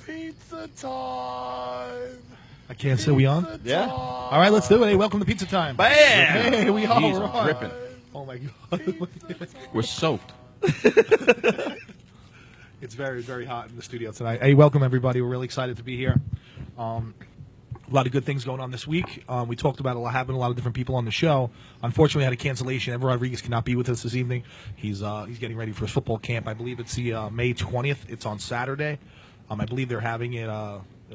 Pizza time. I can't say we on? Yeah. All right, let's do it. Hey, welcome to Pizza Time. Bam! Hey, we are. Jeez, We're I'm on. dripping. Oh, my God. We're soaked. It's very, very hot in the studio tonight. Hey, welcome, everybody. We're really excited to be here. A lot of good things going on this week. We talked about having a lot of different people on the show. Unfortunately, we had a cancellation. Ever Rodriguez cannot be with us this evening. He's getting ready for his football camp. I believe it's the May 20th. It's on Saturday. I believe they're having it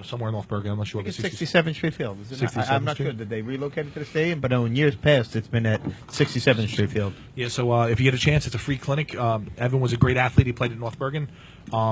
somewhere in North Bergen. I'm not sure. It's 67th Street Field. Isn't it? 67th I'm not Street? sure. Did they relocate it to the stadium? But no, in years past, it's been at 67th Street Field. Yeah, so if you get a chance, it's a free clinic. Evan was a great athlete. He played at North Bergen.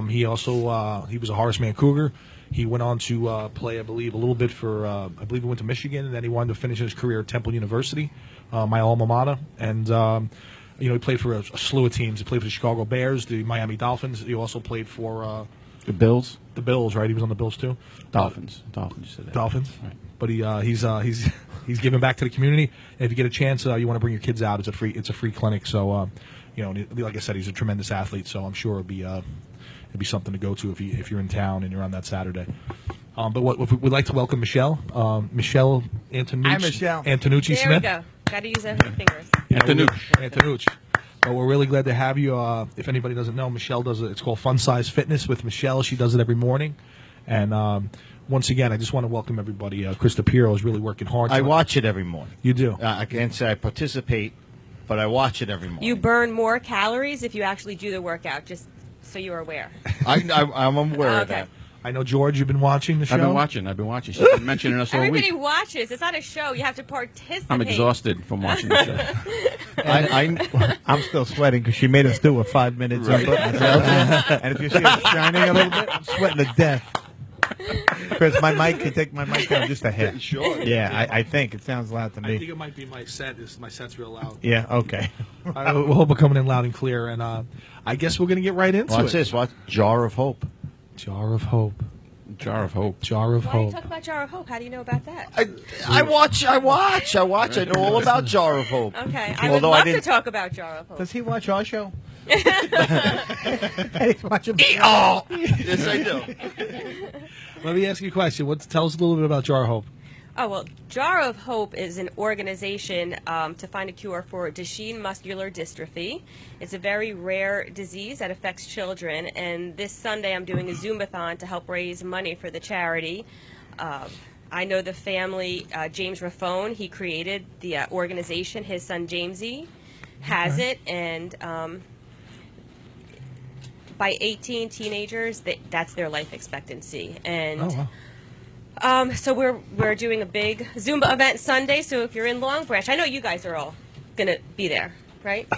He also he was a Horace Mann Cougar. He went on to play, I believe, a little bit for, I believe he went to Michigan, and then he wanted to finish his career at Temple University, my alma mater. And, he played for a slew of teams. He played for the Chicago Bears, the Miami Dolphins. He also played for The Bills? the Bills, right? He was on the Bills, too. Dolphins. Dolphins, you said that. Dolphins. Right. But he's giving back to the community. And if you get a chance, you want to bring your kids out. It's a free clinic. So, like I said, he's a tremendous athlete. So I'm sure it'd be something to go to if you're in town and you're on that Saturday. But we'd like to welcome Michelle Antonucci. Hi, Michelle. Antonucci There Smith. we go. Got to use every fingers. Antonucci. But we're really glad to have you. If anybody doesn't know, Michelle does it. It's called Fun Size Fitness with Michelle. She does it every morning. And once again, I just want to welcome everybody. Krista Piro is really working hard. I watch it every morning. You do. I can't say I participate, but I watch it every morning. You burn more calories if you actually do the workout, just so you're aware. I'm aware of that. I know, George, you've been watching the show. I've been watching. She's been mentioning us all Everybody week. watches. It's not a show. You have to participate. I'm exhausted from watching the show. I'm still sweating because she made us do a 5 minutes. Right. And if you see it shining a little bit, I'm sweating to death. Chris, my mic can take my mic down just a hair. Sure. Yeah, I think it sounds loud to I think me. it might be my set. My set's real loud. Yeah, okay. I hope we're coming in loud and clear. And I guess we're going to get right into What's it. this? What? Jar of Hope. Jar of Hope. Jar of Hope. Jar of Why do you Hope. talk about Jar of Hope? How do you know about that? I watch. I know all about Jar of Hope. Okay. I would Although I love to didn't- talk about Jar of Hope. Does he watch our show? He's watching. Yes, I do. Let me ask you a question. Tell us a little bit about Jar of Hope. Oh, well, Jar of Hope is an organization to find a cure for Duchenne muscular dystrophy. It's a very rare disease that affects children, and this Sunday I'm doing a Zumbathon to help raise money for the charity. I know the family, James Raffone, he created the organization. His son, Jamesy, has it, and by 18 teenagers, that's their life expectancy. And Oh, wow. so we're doing a big Zumba event Sunday. So if you're in Long Branch, I know you guys are all gonna be there, right?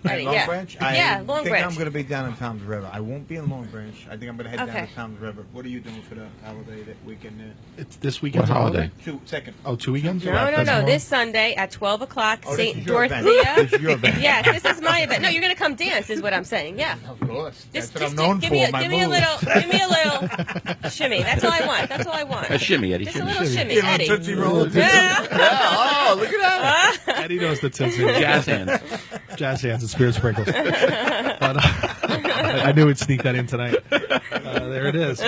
Ready? Long Yeah. Branch? Yeah, Long I think Branch. I'm going to be down in Tom's River. I won't be in Long Branch. I think I'm going to head down Okay. to Tom's River. What are you doing for the holiday that weekend there? It's this weekend. What holiday? Second. Oh, 2 weekends? No, That's no. tomorrow? This Sunday at 12 o'clock, Oh, this St. is your event. Dorothea. This is your event. Yes, this is my event. No, you're gonna come dance, is what I'm saying. Yeah. Of course. That's Just what I'm known give for. me, my give me a moves. little, give me a little shimmy. That's all I want. That's all I want. A shimmy, Eddie. Just a Shimmy. little shimmy, You know, Eddie. Tootsie Roll. Yeah. Oh, look at that. Eddie knows the Tootsie. Jazz hands. Jazz hands and spirit sprinkles. But, I knew we'd sneak that in tonight. There it is.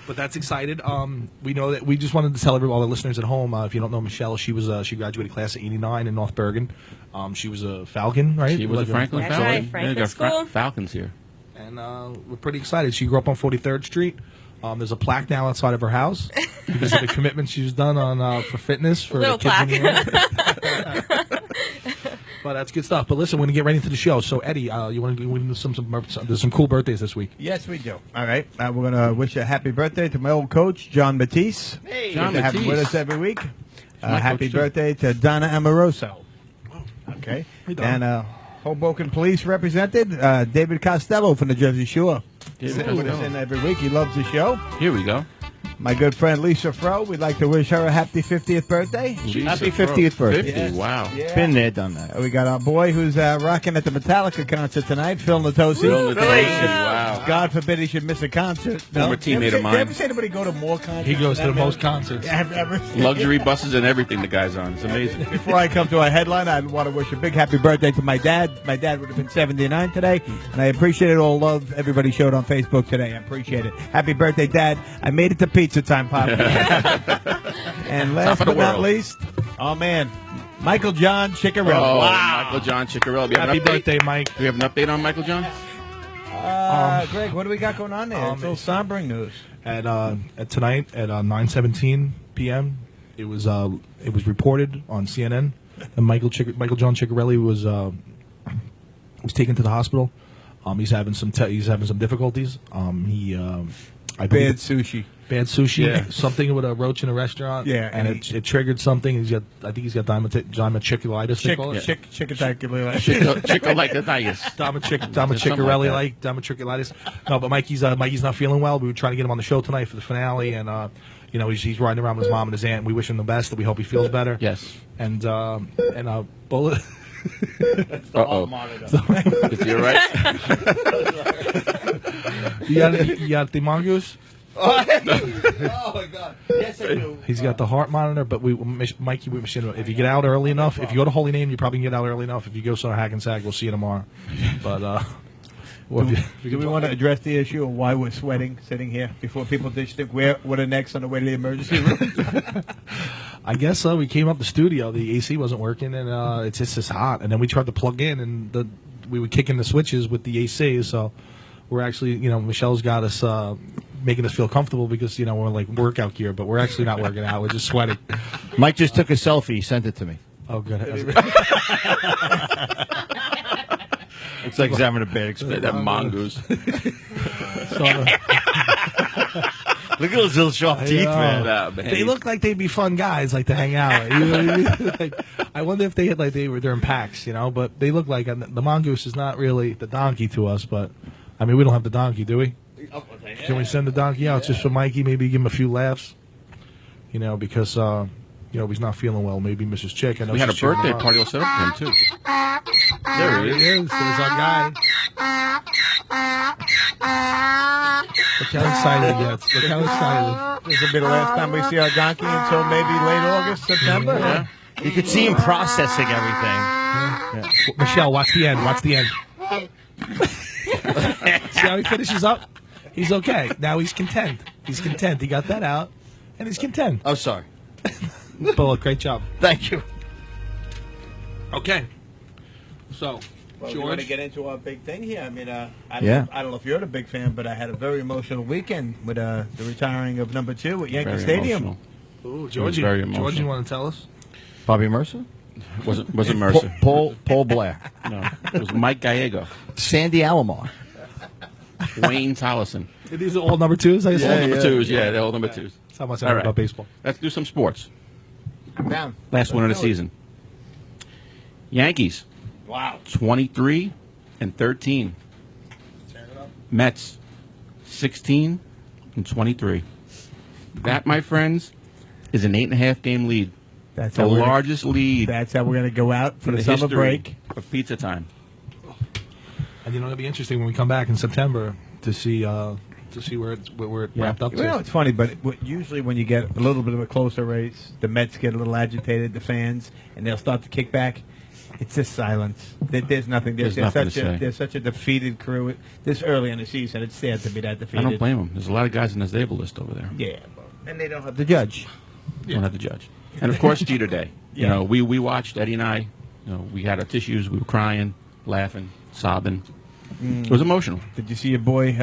But that's excited. We know that we just wanted to tell all the listeners at home. If you don't know Michelle, she graduated class of '89 in North Bergen. She was a Falcon, right? She was a Franklin That's Falcon. right, Franklin Yeah, got School. Falcons here. And we're pretty excited. She grew up on 43rd Street. There's a plaque now outside of her house because of the commitment she's done on for fitness for Little the kids in the room. But that's good stuff. But listen, we're going to get right into the show. So, Eddie, you want to do there's some cool birthdays this week. Yes, we do. All right. We're going to wish a happy birthday to my old coach, John Matisse. Hey. John Good to have him Matisse. with us every week. my Happy coach, too. birthday to Donna Amoroso. Okay. Hey, Donna. And Hoboken Police represented, David Costello from the Jersey Shore. Sitting with us in every week. He loves the show. Here we go. My good friend Lisa Fro, we'd like to wish her a happy 50th birthday. Lisa Happy Fro. 50th birthday. 50, wow. Yeah. Been there, done that. We got our boy who's rocking at the Metallica concert tonight, Phil Natosi. Phil Natosi, wow. God forbid he should miss a concert. Former teammate You ever of say- mine. You ever see anybody go to more concerts? He goes to than the that most man? concerts. I've ever seen. Luxury buses and everything the guy's on. It's amazing. Before I come to our headline, I want to wish a big happy birthday to my dad. My dad would have been 79 today, and I appreciate it. All love everybody showed on Facebook today. I appreciate it. Happy birthday, Dad. I made it to Pizza Time, Pop. And last Top of the but not world. least, oh man, Michael John Ciccarelli. Oh, Wow. Michael John Ciccarelli. Do you have Happy an update? birthday, Mike. Do we have an update on Michael John? Greg, what do we got going on there? It's all sombering news. At tonight at 9:17 p.m. It was reported on CNN that Michael John Ciccarelli was taken to the hospital. He's having some difficulties. I believe Bad sushi. bad sushi, Yeah. something with a roach in a restaurant. Yeah, and and it triggered something. I think he's got diverticulitis. They call it. Chickalakitis. Diverticulitis. No, but Mikey's not feeling well. We were trying to get him on the show tonight for the finale, and he's riding around with his mom and his aunt. We wish him the best. We hope he feels better. Yes. And Bullet. Uh-oh. Is he all right? You got the mongoose. Oh my God! Yes, I do. He's got the heart monitor, but Mikey, if you get out early enough, if you go to Holy Name, you probably can get out early enough. If you go to Hackensack, we'll see you tomorrow. But Do we want to address the issue of why we're sweating sitting here before people just think we're the next on the way to the emergency room? I guess so. We came up the studio, the AC wasn't working, and it's just hot. And then we tried to plug in, and we were kicking the switches with the AC. So we're actually, Michelle's got us making us feel comfortable because we're like workout gear, but we're actually not working out. We're just sweating. Mike just took a selfie. He sent it to me. Oh, good. It's like he's having a bad experience. That mongoose. Look at those little sharp teeth, man. Nah, man. They look like they'd be fun guys, like to hang out. You know what I mean? Like, I wonder if they're in packs, But they look like the mongoose is not really the donkey to us, but I mean we don't have the donkey, do we? Can we send the donkey out just for Mikey? Maybe give him a few laughs, because if he's not feeling well, maybe Mrs. Chick. I know We had a she's cheering birthday him on. party all set up for him, too. There he is. There's our guy. Look how excited he gets. Look how excited. This will be the last time we see our donkey until maybe late August, September. Yeah. You could see him processing everything. Michelle, watch the end. Watch the end. See how he finishes up? He's okay. Now he's content. He's content. He got that out, and he's content. I'm sorry. Bullet, great job. Thank you. Okay. So, Well, we George. want to get into our big thing here. I mean, I Yeah. don't know if you're a big fan, but I had a very emotional weekend with the retiring of number 2 at Yankee Very Stadium. emotional. Ooh, was Georgie. very George, emotional. you want to tell us? Bobby Mercer? Wasn't Mercer. Paul Blair. No. It was Mike Gallego. Sandy Alomar. Wayne Tollison. These are all number twos, I All assume? number twos, yeah, they're all number twos. That's how much I All know right. about baseball. Let's do some sports. Down. Last one of the season. Yankees, Wow. 23-13. Mets, 16-23. That, my friends, is an 8.5 game lead. That's The how we're gonna- largest lead That's how we're going to go out for in the the summer history break. of Pizza Time. And it'll be interesting when we come back in September to see where it wrapped up to. You know, it's funny, but usually when you get a little bit of a closer race, the Mets get a little agitated, the fans, and they'll start to kick back. It's just silence. There's nothing. There's nothing to say. There's such a defeated crew this early in the season. It's sad to be that I defeated. don't blame them. There's a lot of guys on the disabled list over there. Yeah, and they don't have the judge. You don't have to judge. And of course, Jeter Day. You Yeah. know, we watched, Eddie and I. We had our tissues. We were crying, laughing, sobbing. It was emotional. Did you see your boy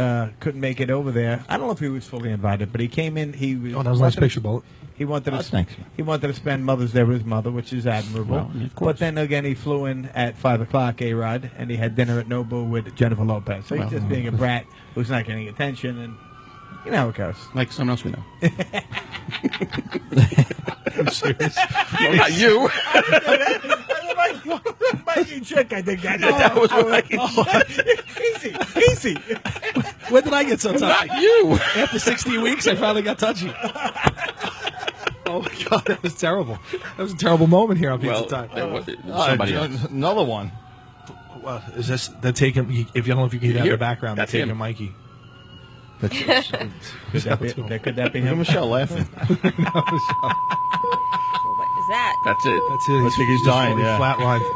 couldn't make it over there? I don't know if he was fully invited, but he came in. He was. Oh, that was a nice picture, Bullet. He wanted to. Thanks. He wanted to spend Mother's Day with his mother, which is admirable. Well, of course. But then again, he flew in at 5:00, A-Rod, and he had dinner at Nobu with Jennifer Lopez. So he's Well, just being a brat who's not getting attention, and you know how it goes. Like someone else we know. I'm serious. No, not you. Mikey Chick, I think that. That was right. Easy. When did I get so touchy? Not you. After 60 weeks, I finally got touchy. Oh my God, that was terrible. That was a terrible moment here on Pizza Well, Time. somebody else. Another one. Is this they're taking? If you don't know if you can hear that in Here, the background, they're that's taking him. Mikey. Could that be Look at him? Michelle laughing. Well, what is that? That's it. That's it. I think he's dying, yeah. Flatlined.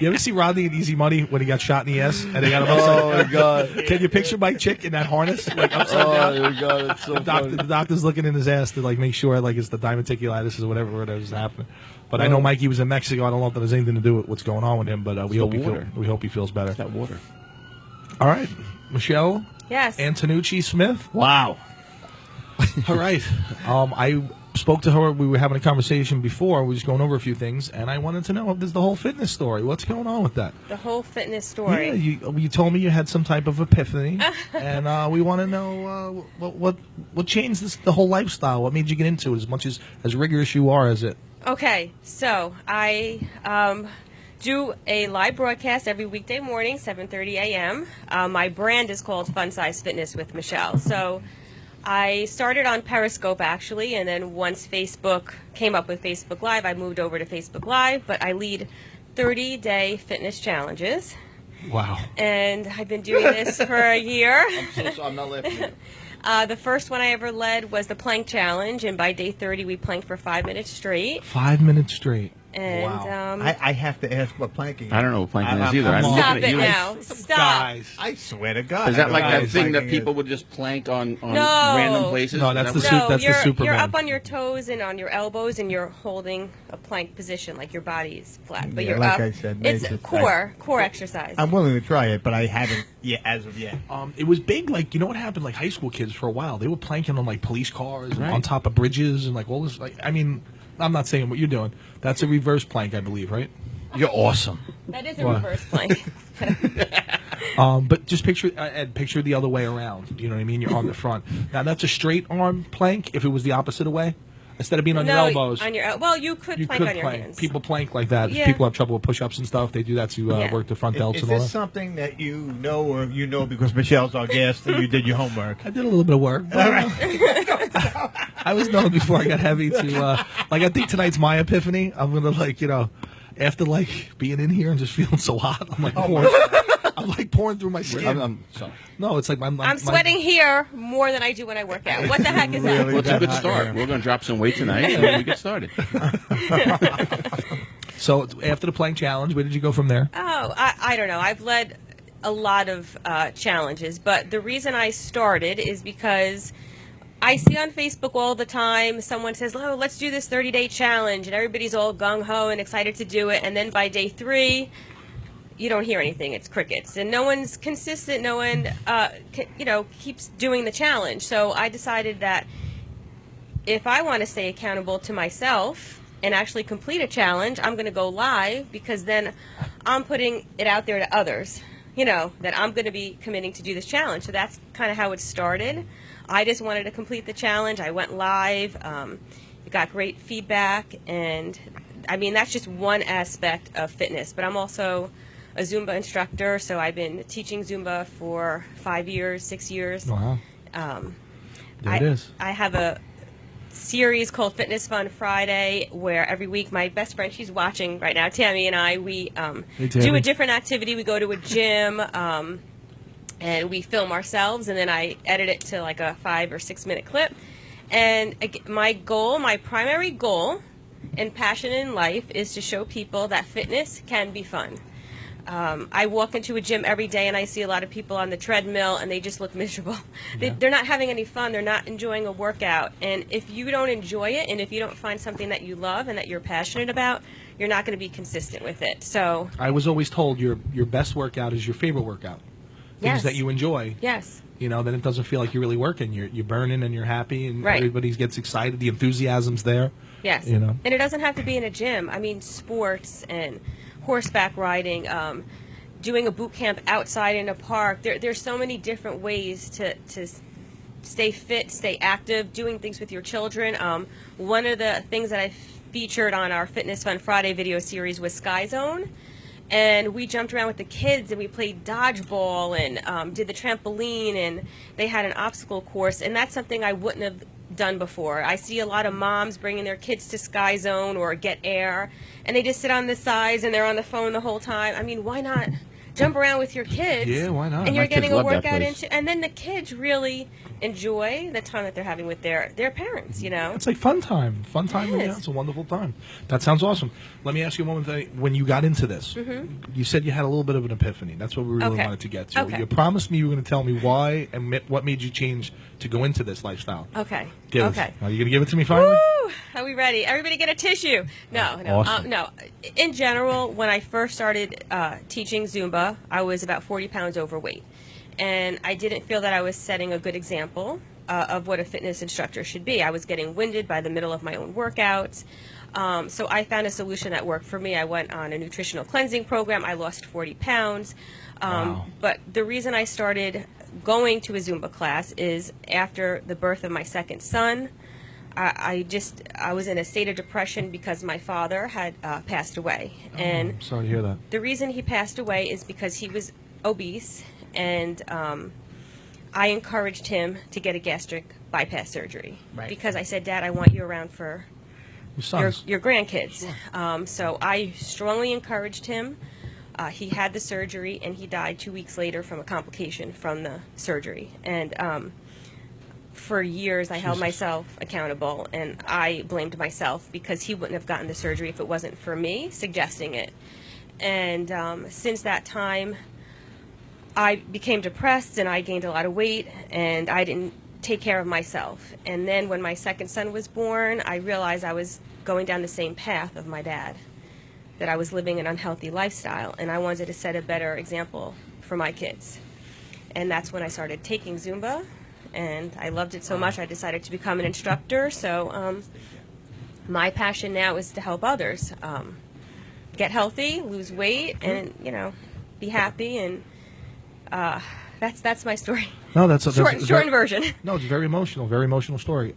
You ever see Rodney in Easy Money when he got shot in the ass and they got him upside Oh my God. Can you picture Mike Chick in that harness, like upside down? Oh my God, it's so funny. The doctor's looking in his ass to like make sure like it's the diverticulitis or whatever is happening. But I know Mikey was in Mexico. I don't know if that has anything to do with what's going on with him. But we hope he feels better. That water. All right, Michelle Yes. Antonucci Smith. Wow. All right. I spoke to her. We were having a conversation before. We were just going over a few things, and I wanted to know if there's the whole fitness story. What's going on with that? The whole fitness story. Yeah, you told me you had some type of epiphany, and we want to know what changed the whole lifestyle. What made you get into it? As much as rigorous you are, as it. Okay, so I do a live broadcast every weekday morning, 7:30 a.m. My brand is called Fun Size Fitness with Michelle. So I started on Periscope, actually, and then once Facebook came up with Facebook Live, I moved over to Facebook Live, but I lead 30-day fitness challenges. Wow. And I've been doing this for a year. I'm not laughing. The first one I ever led was the plank challenge, and by day 30, we planked for 5 minutes straight. 5 minutes straight. And Wow. I have to ask what planking is. I don't know what planking I'm- is either. I'm I'm on. stop looking at it you. now. Stop. Guys. I swear to God. Is that I like don't know that what thing that planking people is. would just plank on No. random places? No, that's Is the that suit. No, That's the you're Superman. up on your toes and on your elbows, and you're holding a plank position, like your body is flat, but Yeah, you're like up. I said, It's maybe core exercise. I'm willing to try it, but I haven't yet as of yet. It was big, like, you know what happened, like high school kids for a while, they were planking on like police cars and Right. on top of bridges and like all this, like, I mean, I'm not saying what you're doing. That's a reverse plank, I believe, right? You're awesome. That is a What? reverse plank. But just picture, Ed, picture the other way around. You know what I mean? You're on the front. Now that's a straight arm plank. If it was the opposite way, instead of being on your elbows, on your well, you could you plank could on your plank. hands. People plank like that. Yeah. People have trouble with push-ups and stuff. They do that to Yeah. work the front delts Is and all this that. something that you know or you know because Michelle's our guest and you did your homework? I did a little bit of work. All right. I was known before I got heavy to like. I think tonight's my epiphany. I'm gonna like after like being in here and just feeling so hot. I'm like pouring. I'm like pouring through my skin. I'm sorry. No, it's like I'm sweating here more than I do when I work out. What the heck is that? Well, it's a good start. We're going to drop some weight tonight, and then we get started. So after the plank challenge, where did you go from there? Oh, I don't know. I've led a lot of challenges, but the reason I started is because I see on Facebook all the time someone says, "Oh, let's do this 30-day challenge," and everybody's all gung-ho and excited to do it, and then by day 3, you don't hear anything. It's crickets, and no one's consistent. No one, keeps doing the challenge. So I decided that if I want to stay accountable to myself and actually complete a challenge, I'm going to go live, because then I'm putting it out there to others, that I'm going to be committing to do this challenge. So that's kind of how it started. I just wanted to complete the challenge. I went live. Got great feedback, and I mean, that's just one aspect of fitness. But I'm also a Zumba instructor, so I've been teaching Zumba for 5 years, 6 years. Wow. There it is. I have a series called Fitness Fun Friday, where every week my best friend, she's watching right now, Tammy, and I, we Hey, do Tammy. a different activity. We go to a gym, and we film ourselves, and then I edit it to like a 5 or 6 minute clip. And my primary goal and passion in life is to show people that fitness can be fun. I walk into a gym every day and I see a lot of people on the treadmill and they just look miserable. They're not having any fun. They're not enjoying a workout. And if you don't enjoy it, and if you don't find something that you love and that you're passionate about, you're not going to be consistent with it. So I was always told your best workout is your favorite workout. Things Yes. that you enjoy. yes. Then it doesn't feel like you're really working. You're burning and you're happy, and Right. everybody gets excited. The enthusiasm's there. Yes. And And it doesn't have to be in a gym. I mean, sports and horseback riding, doing a boot camp outside in a park. There's so many different ways to stay fit, stay active, doing things with your children. One of the things that I featured on our Fitness Fun Friday video series was Sky Zone. And we jumped around with the kids, and we played dodgeball, and did the trampoline, and they had an obstacle course. And that's something I wouldn't have done before. I see a lot of moms bringing their kids to Sky Zone or Get Air, and they just sit on the sides and they're on the phone the whole time. I mean, why not jump around with your kids. Yeah, why not? And you're My kids getting a love that workout place. and then the kids really enjoy the time that they're having with their parents. You know. It's like fun time. Fun time. It Yeah, is. it's a wonderful time. That sounds awesome. Let me ask you one more thing. When you got into this, you said you had a little bit of an epiphany. That's what we really Okay. wanted to get to. Okay. You promised me you were going to tell me why and what made you change to go into this lifestyle. Okay. Give Okay. Are you going to give it to me finally? Woo! Are we ready? Everybody get a tissue. No, no, Awesome. no. In general, when I first started teaching Zumba, I was about 40 pounds overweight. And I didn't feel that I was setting a good example of what a fitness instructor should be. I was getting winded by the middle of my own workouts. So I found a solution that worked for me. I went on a nutritional cleansing program. I lost 40 pounds. Wow. But the reason I started going to a Zumba class is after the birth of my second son. I was in a state of depression because my father had passed away. And I'm sorry to hear that. the reason he passed away is because he was obese, and I encouraged him to get a gastric bypass surgery. Right. Because I said, Dad, I want you around for Your sons. your grandkids. So I strongly encouraged him. He had the surgery, and he died 2 weeks later from a complication from the surgery. And for years, I held myself accountable, and I blamed myself because he wouldn't have gotten the surgery if it wasn't for me suggesting it. And since that time, I became depressed, and I gained a lot of weight, and I didn't take care of myself. And then when my second son was born, I realized I was going down the same path of my dad, that I was living an unhealthy lifestyle, and I wanted to set a better example for my kids. And that's when I started taking Zumba, and I loved it so much I decided to become an instructor. So my passion now is to help others get healthy, lose weight, and be happy. And that's my story. No, that's Shortened version. No, it's very emotional story.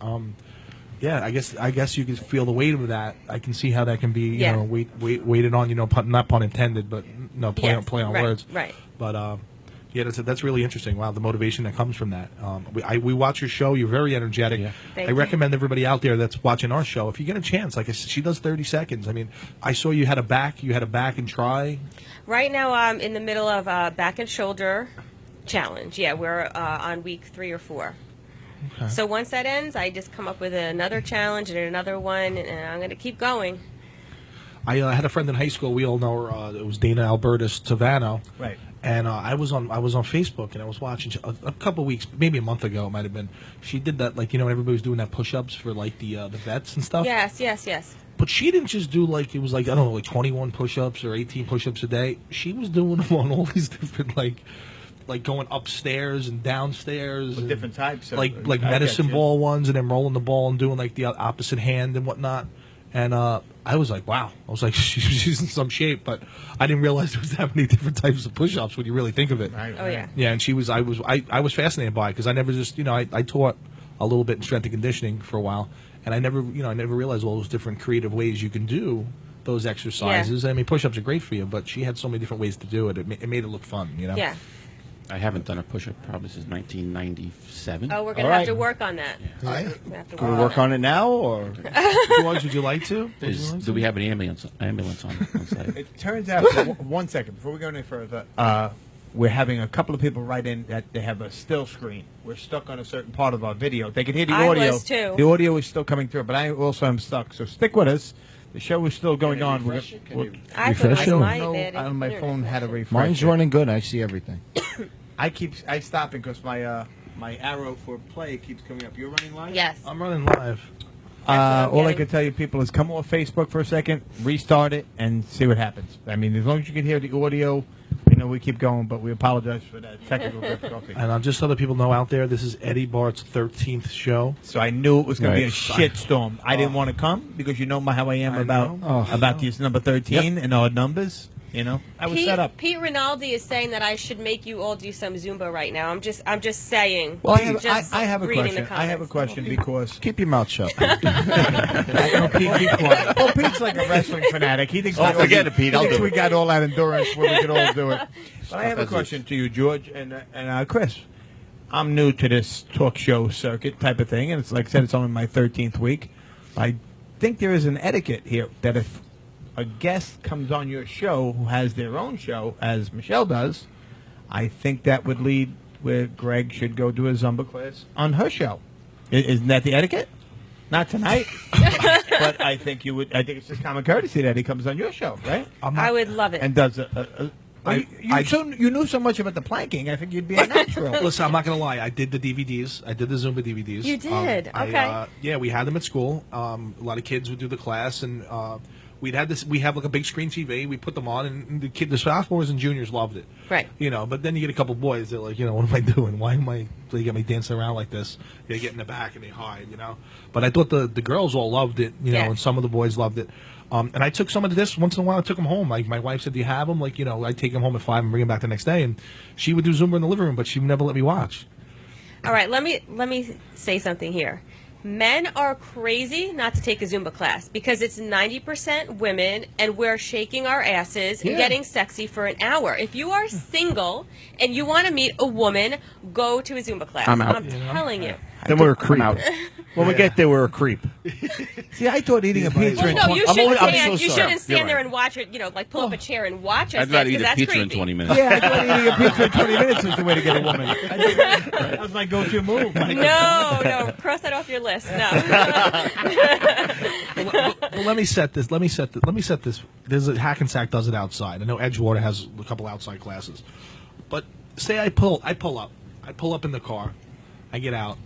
Yeah, I guess you can feel the weight of that. I can see how that can be, Yeah. weighted on. Not pun intended, but play Yes, on right, words. right. But yeah, that's really interesting. Wow, the motivation that comes from that. We watch your show. You're very energetic. Yeah. Thank I you. recommend everybody out there that's watching our show, if you get a chance, like I said, she does 30 seconds. I mean, I saw you had a back and try. Right now, I'm in the middle of a back and shoulder challenge. Yeah, we're on week 3 or 4. Okay. So once that ends, I just come up with another challenge and another one, and I'm going to keep going. I had a friend in high school. We all know her. It was Dana Albertus Tavano. Right. And I was on Facebook and I was watching a couple weeks, maybe a month ago, it might have been. She did that, like, everybody was doing that push-ups for like the vets and stuff. Yes. But she didn't just do like 21 push-ups or 18 push-ups a day. She was doing them on all these different like going upstairs and downstairs, and different types of- like I medicine get you. ball ones, and then rolling the ball and doing like the opposite hand and whatnot. And I was like, wow. I was like, she's in some shape, but I didn't realize there was that many different types of push-ups when you really think of it. Oh, yeah. Yeah, and I was fascinated by it because I never just, I taught a little bit in strength and conditioning for a while, and I never realized all those different creative ways you can do those exercises. Yeah. I mean, push-ups are great for you, but she had so many different ways to do it. It made it look fun, Yeah. I haven't done a push-up probably since 1997. Oh, we're going All to have right. to work on that. All right. We have to Can we work on it now, or? George, would you like to? Do we have an ambulance on site? It turns out, one second, before we go any further, we're having a couple of people write in that they have a still screen. We're stuck on a certain part of our video. They can hear the I audio. was too. The audio is still coming through, but I also am stuck. So stick with us. The show is still going on. I thought it was Refresh it? my No, bad on my internet. phone had a refresh. Mine's running good. I see everything. I stop it because my arrow for play keeps coming up. You're running live? Yes. I'm running live. what I'm All I getting. can tell you, people, is come off Facebook for a second, restart it, and see what happens. I mean, as long as you can hear the audio, we keep going, but we apologize for that technical difficulty. And just so other people know out there, this is Eddie Bart's 13th show. So I knew it was going to be a Right. shitstorm. I didn't want to come because you know how I am I about know. about these number 13 and odd numbers. I was set up. Pete Rinaldi is saying that I should make you all do some Zumba right now. I'm just saying. Well, Just I have a reading the question. I have a comments. question because Keep your mouth shut. I know Pete, be quiet. Well, Pete's like a wrestling fanatic. He thinks forget it, Pete. I'll do we it. got all that endurance where we could all do it. But I have a That's it. question to you, George and Chris. I'm new to this talk show circuit type of thing, and it's like I said, it's only my 13th week. I think there is an etiquette here that if a guest comes on your show who has their own show, as Michelle does, I think that would lead where Greg should go do a Zumba class on her show. Isn't that the etiquette? Not tonight, but I think you would. I think it's just common courtesy that he comes on your show, right? I would love it. And does you knew so much about the planking. I think you'd be a natural. Listen, I'm not going to lie. I did the DVDs. I did the Zumba DVDs. You did? Okay. Yeah, we had them at school. A lot of kids would do the class, and we have like a big screen TV. We put them on, and the sophomores and juniors loved it. Right. But then you get a couple boys that are like, what am I doing? Why am I? They get me dancing around like this. They get in the back and they hide. But I thought the girls all loved it. And some of the boys loved it. And I took some of this once in a while. I took them home. Like my wife said, "Do you have them?" Like I'd take them home at 5 and bring them back the next day. And she would do Zumba in the living room, but she would never let me watch. All right, let me say something here. Men are crazy not to take a Zumba class because it's 90% women and we're shaking our asses and getting sexy for an hour. If you are single and you want to meet a woman, go to a Zumba class. I'm out. I'm telling you. Then we're a creep. out. When we get there, we're a creep. See, I thought eating a pizza. Well, in no, 20 you I'm shouldn't only- I'm stand. so You sorry. shouldn't stand You're there right. and watch it. Like pull up a chair and watch us. I'd rather eat because a that's pizza in creepy. 20 minutes. Yeah, I thought eating a pizza in 20 minutes was the way to get a woman. That was my go-to move. No, cross that off your list. No. But let me set this. There's a Hackensack does it outside. I know Edgewater has a couple outside classes. But say I pull up. I pull up in the car. I get out.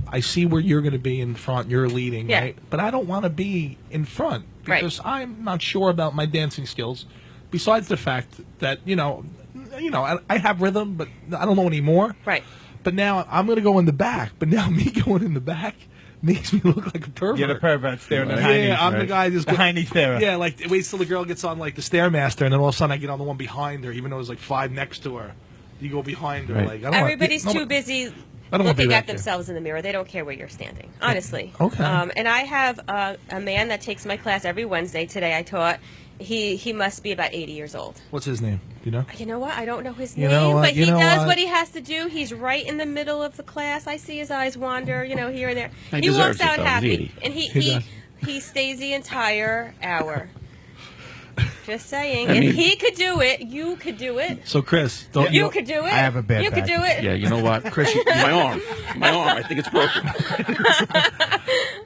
I see where you're going to be in front. You're leading, Yeah. right? But I don't want to be in front because I'm not sure about my dancing skills. Besides the fact that I have rhythm, but I don't know anymore. Right. But now I'm going to go in the back. But now me going in the back makes me look like a pervert. You're the pervert staring at Yeah, Heine's. I'm the guy just The Heine starer. Yeah, like it waits till the girl gets on like the Stairmaster, and then all of a sudden I get on the one behind her, even though there's like 5 next to her. You go behind her, Right. like I don't Everybody's want, too busy I don't wanna be looking back at there. themselves in the mirror. They don't care where you're standing, honestly. Okay. And I have a man that takes my class every Wednesday. Today I taught. He must be about 80 years old. What's his name? Do you know? You know what? I don't know his You name, know what? but You he know does what? what he has to do. He's right in the middle of the class. I see his eyes wander, here and there. He He walks deserves it, out though. He's happy, 80. and He he does. he stays the entire hour. Just saying, I mean- if he could do it, you could do it. So Chris, don't You could do it. I have a bad You could back. do it. Yeah, you know what, Chris? My arm. I think it's broken.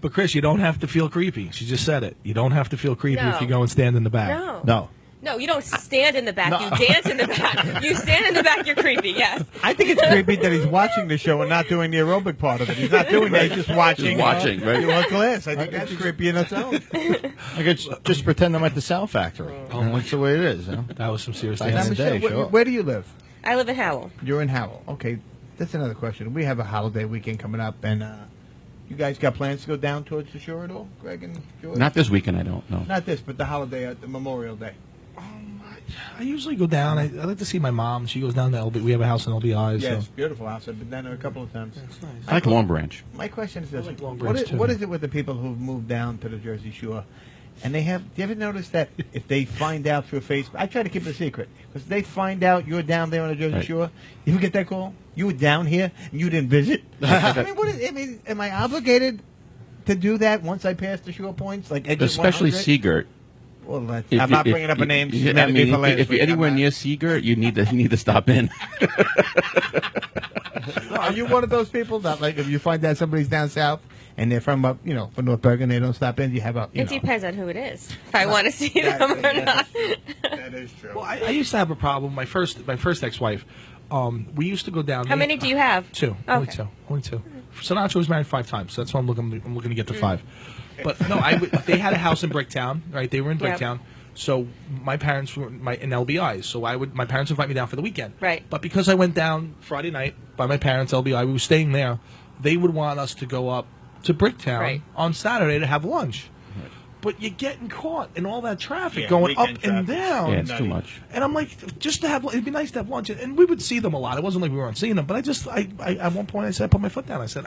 But Chris, you don't have to feel creepy. She just said it. You don't have to feel creepy No. if you go and stand in the back. No. No. No, you don't stand in the back. You dance in the back. You stand in the back. You're creepy. Yes. I think it's creepy that he's watching the show and not doing the aerobic part of it. He's not doing that. He's just watching. Just watching, right? Your class. I think that's creepy in its own. I could just pretend I'm at the Sound Factory. That's the way it is. That was some serious Back in dancing. the Michelle, day, sure. where do you live? I live in Howell. You're in Howell. Okay, that's another question. We have a holiday weekend coming up, and you guys got plans to go down towards the shore at all, Greg and George? Not this weekend, I don't know. Not this, but the holiday, the Memorial Day. I usually go down. I like to see my mom. She goes down to LB. We have a house in LBI. Yeah, So. it's a beautiful house. I've been down there a couple of times. I like Long Branch. My question is this: like Long what Branch, too. what is it with the people who've moved down to the Jersey Shore, and they have? Do you ever notice that if they find out through Facebook, I try to keep it a secret because they find out you're down there on the Jersey Right. Shore. You ever get that call? You were down here and you didn't visit. I mean, am I obligated to do that once I pass the shore points? Like exit Especially 100? Seagirt. Well, that's, If I'm you- not if bringing up a you- name. yeah, She's mad at me for last if you're week. I'm anywhere not. near Seagirt, you need to stop in. Are you one of those people that, like, if you find out somebody's down south and they're from up, from North Bergen, they don't stop in? You have a, It depends on who it is. If I want to see them or not. That is true. Well, I used to have a problem. My first ex-wife. We used to go down. How many do you have? Two. Okay. Only two. Sinatra was married 5 times, so that's why I'm looking to get to 5. But no, they had a house in Bricktown, right? They were in Yep. Bricktown. So my parents were in LBI. So my parents would invite me down for the weekend. Right. But because I went down Friday night by my parents' LBI, we were staying there. They would want us to go up to Bricktown Right. on Saturday to have lunch. But you're getting caught in all that traffic Yeah, going up weekend and traffic. down. Yeah, it's too much. And I'm like, just to have, it'd be nice to have lunch. And we would see them a lot. It wasn't like we weren't seeing them. But I at one point, I said, I put my foot down. I said,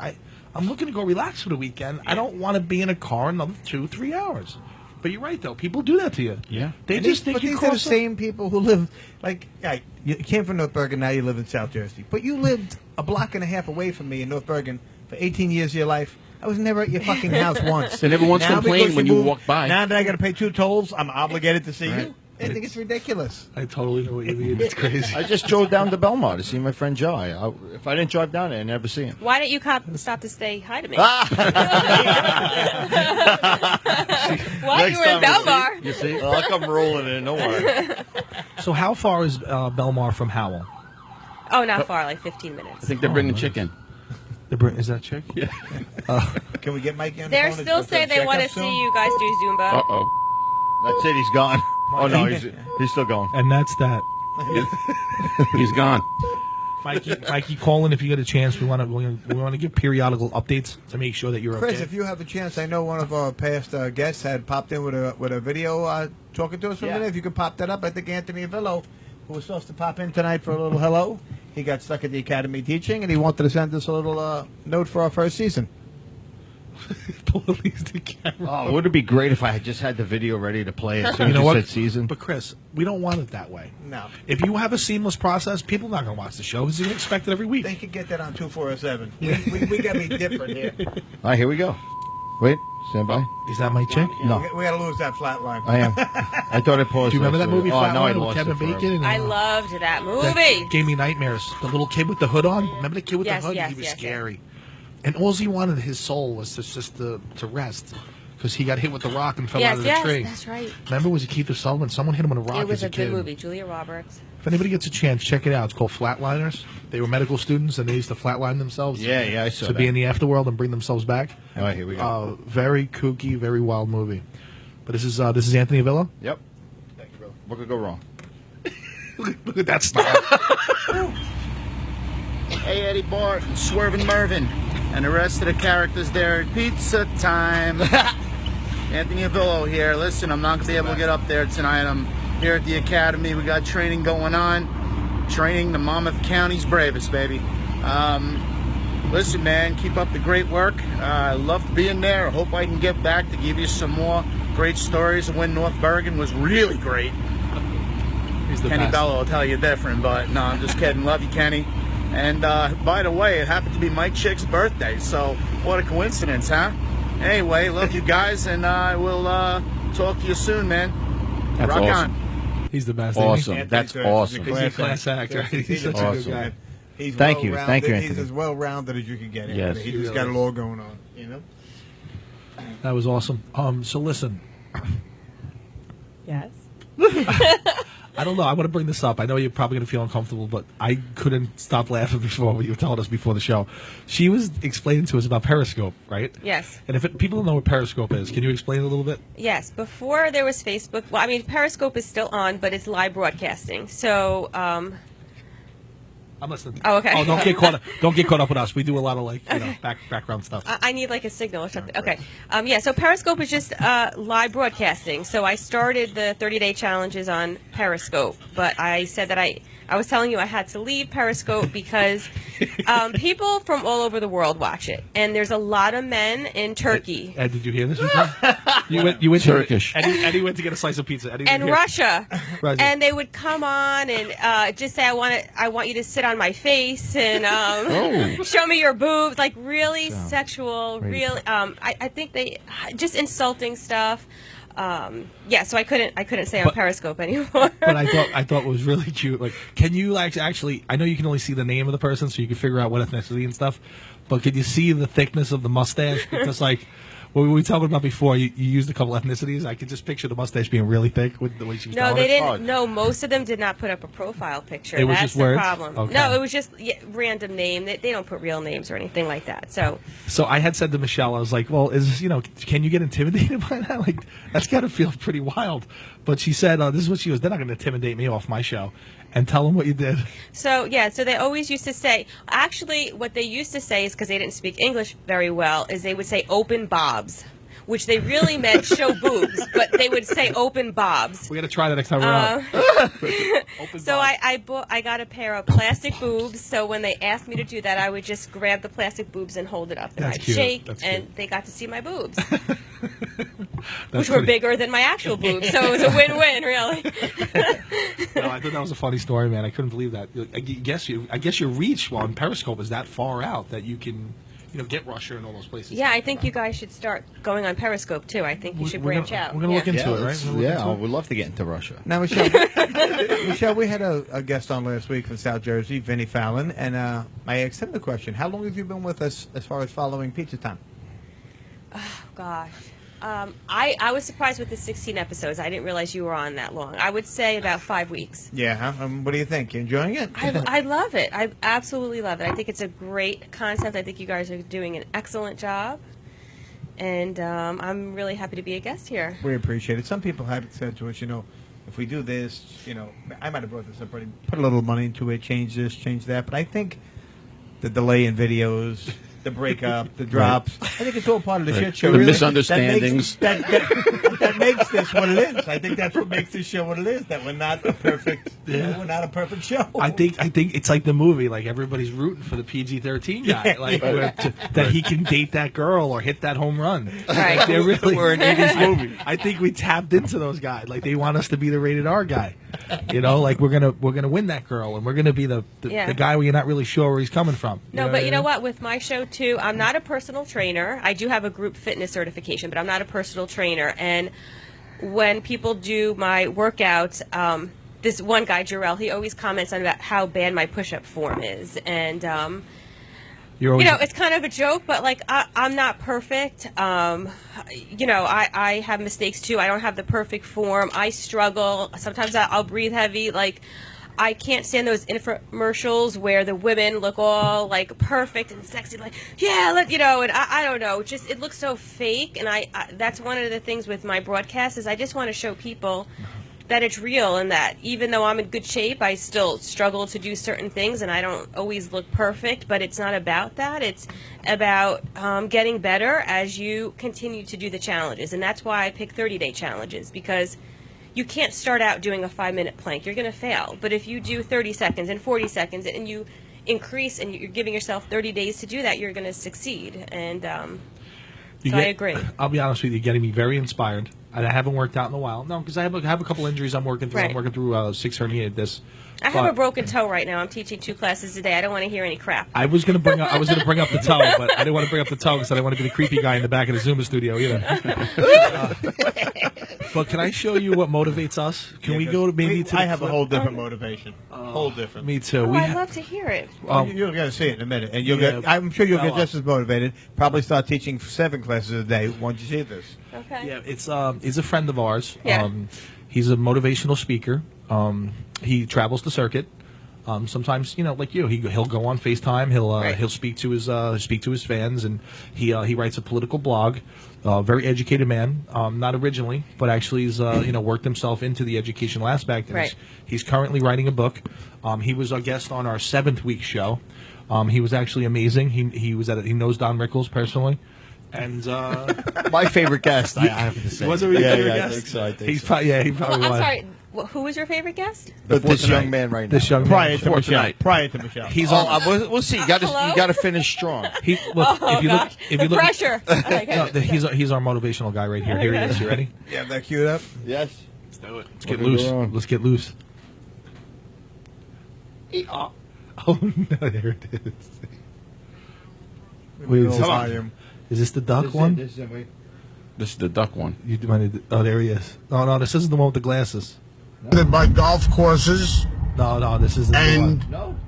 I'm looking to go relax for the weekend. I don't want to be in a car another 2-3 hours. But you're right, though. People do that to you. Yeah. They And just these- think but you these are the cross up. same people who live, like, you came from North Bergen, now you live in South Jersey. But you lived a block and a half away from me in North Bergen for 18 years of your life. I was never at your fucking house once. And everyone's Now complaining because when you moved- walk by. Now that I got to pay 2 tolls, I'm obligated to see Right. you. I think it's ridiculous. I totally know what you mean. It's crazy. I just drove down to Belmar to see my friend Joe. If I didn't drive down there, I'd never see him. Why didn't you stop to say hi to me? While you were in Belmar. You see? I'll come rolling in. Don't worry. So how far is Belmar from Howell? Oh, not far, like 15 I minutes. think they're bringing chicken. Is that chick? Yeah. Can we get Mikey on the They're phone? still saying they want to see you guys do Zumba. Uh-oh. That's it. He's gone. Oh no, he's still going. And that's that. He's gone. Mikey, call in if you get a chance. We want to give periodical updates to make sure that you're Chris, okay. if you have a chance, I know one of our past guests had popped in with a video talking to us from there. If you could pop that up, I think Anthony Avillo, who was supposed to pop in tonight for a little hello, he got stuck at the academy teaching, and he wanted to send us a little note for our first season. Police the camera. Oh, would it be great if I had just had the video ready to play as soon You as know you what? said season? But Chris, we don't want it that way. No. If you have a seamless process, people are not going to watch the show because they're going to expect it every week. They could get that on 2407. We got to be different here. All right, here we go. Wait, stand by. Is that my chick? No, We got to lose that flat line. I am. I thought I paused. Do you remember that movie, Oh, no, I Flatline, with lost Kevin it forever. Bacon? And, I loved that that movie. gave me nightmares. The little kid with the hood on. Remember the kid with Yes, the hood? yes, He was yes, scary. And all he wanted, his soul, was just to rest. Because he got hit with the rock and fell out Yes, of the yes, tree. that's right. Remember, was it Keith Sullivan? Someone hit him with a rock It was as a a kid. good movie. Julia Roberts. If anybody gets a chance, check it out. It's called Flatliners. They were medical students, and they used to flatline themselves. Yeah, I saw to that. be in the afterworld and bring themselves back. All right, here we go. Very kooky, very wild movie. But this is Anthony Avillo. Yep. Thank you, bro. What could go wrong? Look at that style. Hey, Eddie Bart, Swervin' Mervin, and the rest of the characters there at Pizza Time. Anthony Avillo here. Listen, I'm not going to be able to get up there tonight. I'm here at the Academy. We got training going on. Training the Monmouth County's bravest, baby. Listen, man, keep up the great work. I love being there. I hope I can get back to give you some more great stories of when North Bergen was really great. He's the Kenny best. Bello will tell you different, but no, I'm just kidding. Love you, Kenny. And by the way, it happened to be my chick's birthday, so what a coincidence, huh? Anyway, love you guys, and I will talk to you soon, man. That's Rock awesome. on. He's the best. isn't he? Awesome. Anthony's That's a awesome. He's a class act, right? He's such a awesome. good guy. He's Thank you. well-rounded. Thank you, He's Anthony. as well-rounded as you can get. Yes. Anthony. He He just really got it all going on, you know? That was awesome. So listen, Yes. I don't know. I want to bring this up. I know you're probably going to feel uncomfortable, but I couldn't stop laughing before what you were telling us before the show. She was explaining to us about Periscope, right? Yes. And if people don't know what Periscope is, can you explain it a little bit? Yes. Before there was Facebook, well, I mean, Periscope is still on, but it's live broadcasting. So, I'm listening. Oh, okay. Oh, don't get caught up. Don't get caught up with us. We do a lot of background stuff. I need like a signal or something. Okay. Yeah, so Periscope is just live broadcasting. So I started the 30-day challenges on Periscope, but I said that I was telling you I had to leave Periscope because people from all over the world watch it. And there's a lot of men in Turkey. Ed, did you hear this before? you went Turkish. Eddie went to get a slice of pizza. Eddie And didn't hear- Russia. Russia. And they would come on and just say, I want you to sit on my face and show me your boobs. Like really sexual, really, I think they, just insulting stuff. Yeah, so I couldn't say on Periscope anymore. But I thought it was really cute. Like, can you actually? I know you can only see the name of the person, so you can figure out what ethnicity and stuff. But could you see the thickness of the mustache? Because like what we were talking about before, you used a couple ethnicities. I could just picture the mustache being really thick with the way she was. No, telling they it. didn't. No, most of them did not put up a profile picture. It was That's just the words? problem. Okay. No, it was just random name. They don't put real names or anything like that. So So I had said to Michelle, I was like, "Well, can you get intimidated by that? Like, that's got to feel pretty wild." But she said, "This is what she was. They're not going to intimidate me off my show." And tell them what you did. So they always used to say, actually what they used to say is, because they didn't speak English very well, is they would say open bobs, which they really meant show boobs, but they would say open bobs. We got to try that next time we're out. Open So bar. I got a pair of plastic boobs, so when they asked me to do that, I would just grab the plastic boobs and hold it up, and That's I'd cute. shake, That's and cute. they got to see my boobs, That's which were pretty- bigger than my actual boobs, so it was a win-win, really. No, I thought that was a funny story, man. I couldn't believe that. I guess your reach on Periscope is that far out that you can get Russia and all those places. Yeah, I think you guys should start going on Periscope too. I think you should branch out. We're gonna look into it, right? let's- We're gonna look Yeah, into it. we'd love to get into Russia. Now, Michelle, Michelle, we had a guest on last week from South Jersey, Vinny Fallon, and I asked him the question: how long have you been with us as far as following Pizza Time? Gosh. I was surprised with the 16 episodes. I didn't realize you were on that long. I would say about 5 weeks. Yeah. What do you think? You enjoying it? I love it. I absolutely love it. I think it's a great concept. I think you guys are doing an excellent job. And I'm really happy to be a guest here. We appreciate it. Some people have said to us, if we do this, I might have brought this up already, put a little money into it, change this, change that. But I think the delay in videos, the breakup, the drops, I think it's all part of the shit show. The really. misunderstandings. That makes this what it is. I think that's what makes this show what it is. That we're not a perfect, we're not a perfect show. I think it's like the movie. Like everybody's rooting for the PG-13 guy, Yeah. like that he can date that girl or hit that home run. Right. Like, they're really, We're an 80s movie. I think we tapped into those guys. Like they want us to be the rated R guy. Like we're gonna win that girl, and we're gonna be the guy where you're not really sure where he's coming from. No, but you know what? With my show, too, I'm not a personal trainer. I do have a group fitness certification, but I'm not a personal trainer. And when people do my workouts, this one guy, Jarrell, he always comments on about how bad my push-up form is. And, You're always, it's kind of a joke, but, like, I'm not perfect. I have mistakes, too. I don't have the perfect form. I struggle. Sometimes I'll breathe heavy. Like, I can't stand those infomercials where the women look all like perfect and sexy, like and I don't know, just it looks so fake. And I that's one of the things with my broadcast is I just want to show people that it's real and that even though I'm in good shape, I still struggle to do certain things and I don't always look perfect. But it's not about that. It's about getting better as you continue to do the challenges, and that's why I pick 30-day challenges because you can't start out doing a 5-minute plank. You're going to fail. But if you do 30 seconds and 40 seconds and you increase and you're giving yourself 30 days to do that, you're going to succeed. And I agree. I'll be honest with you, you're getting me very inspired. And I haven't worked out in a while. No, because I have a couple injuries I'm working through. Right. I'm working through 6 herniated discs. I have a broken toe right now. I'm teaching 2 classes a day. I don't want to hear any crap. I was gonna bring up the toe, but I didn't want to bring up the toe because I didn't want to be the creepy guy in the back of the Zumba studio either. But can I show you what motivates us? Can we go to maybe to? I have a whole different motivation. Whole different. Me too. Oh, I'd love to hear it. You're going to see it in a minute, and I'm sure you'll get just as motivated. Probably start teaching 7 classes a day once you see this. Okay. Yeah, he's a friend of ours. Yeah. He's a motivational speaker. He travels the circuit. Sometimes, like you, he'll go on FaceTime. He'll speak to his fans, and he writes a political blog. Very educated man. Not originally, but actually he's worked himself into the educational aspect. And Right. He's currently writing a book. He was a guest on our 7th week show. He was actually amazing. He knows Don Rickles personally. And My favorite guest, I have to say. was it your favorite I guest? think so. I think He's so. probably, he probably I'm was. sorry. Who was your favorite guest? But this tonight. young man right now. This young man. Prior to For Michelle. tonight. Prior to Michelle. He's Oh, on. we'll see. You Hello? got to finish strong. Look, Oh, if you gosh. look, if you The look, pressure. no, he's our motivational guy right here. Here he is. You ready? You have that queued up? Yes. Let's do it. Let's What get are we loose. doing? Let's get loose. Oh no! There it is. Wait, is Volume. this the duck one? This is the duck one. Oh, there he is. No, this isn't the one with the glasses. By golf courses No, this is the and one.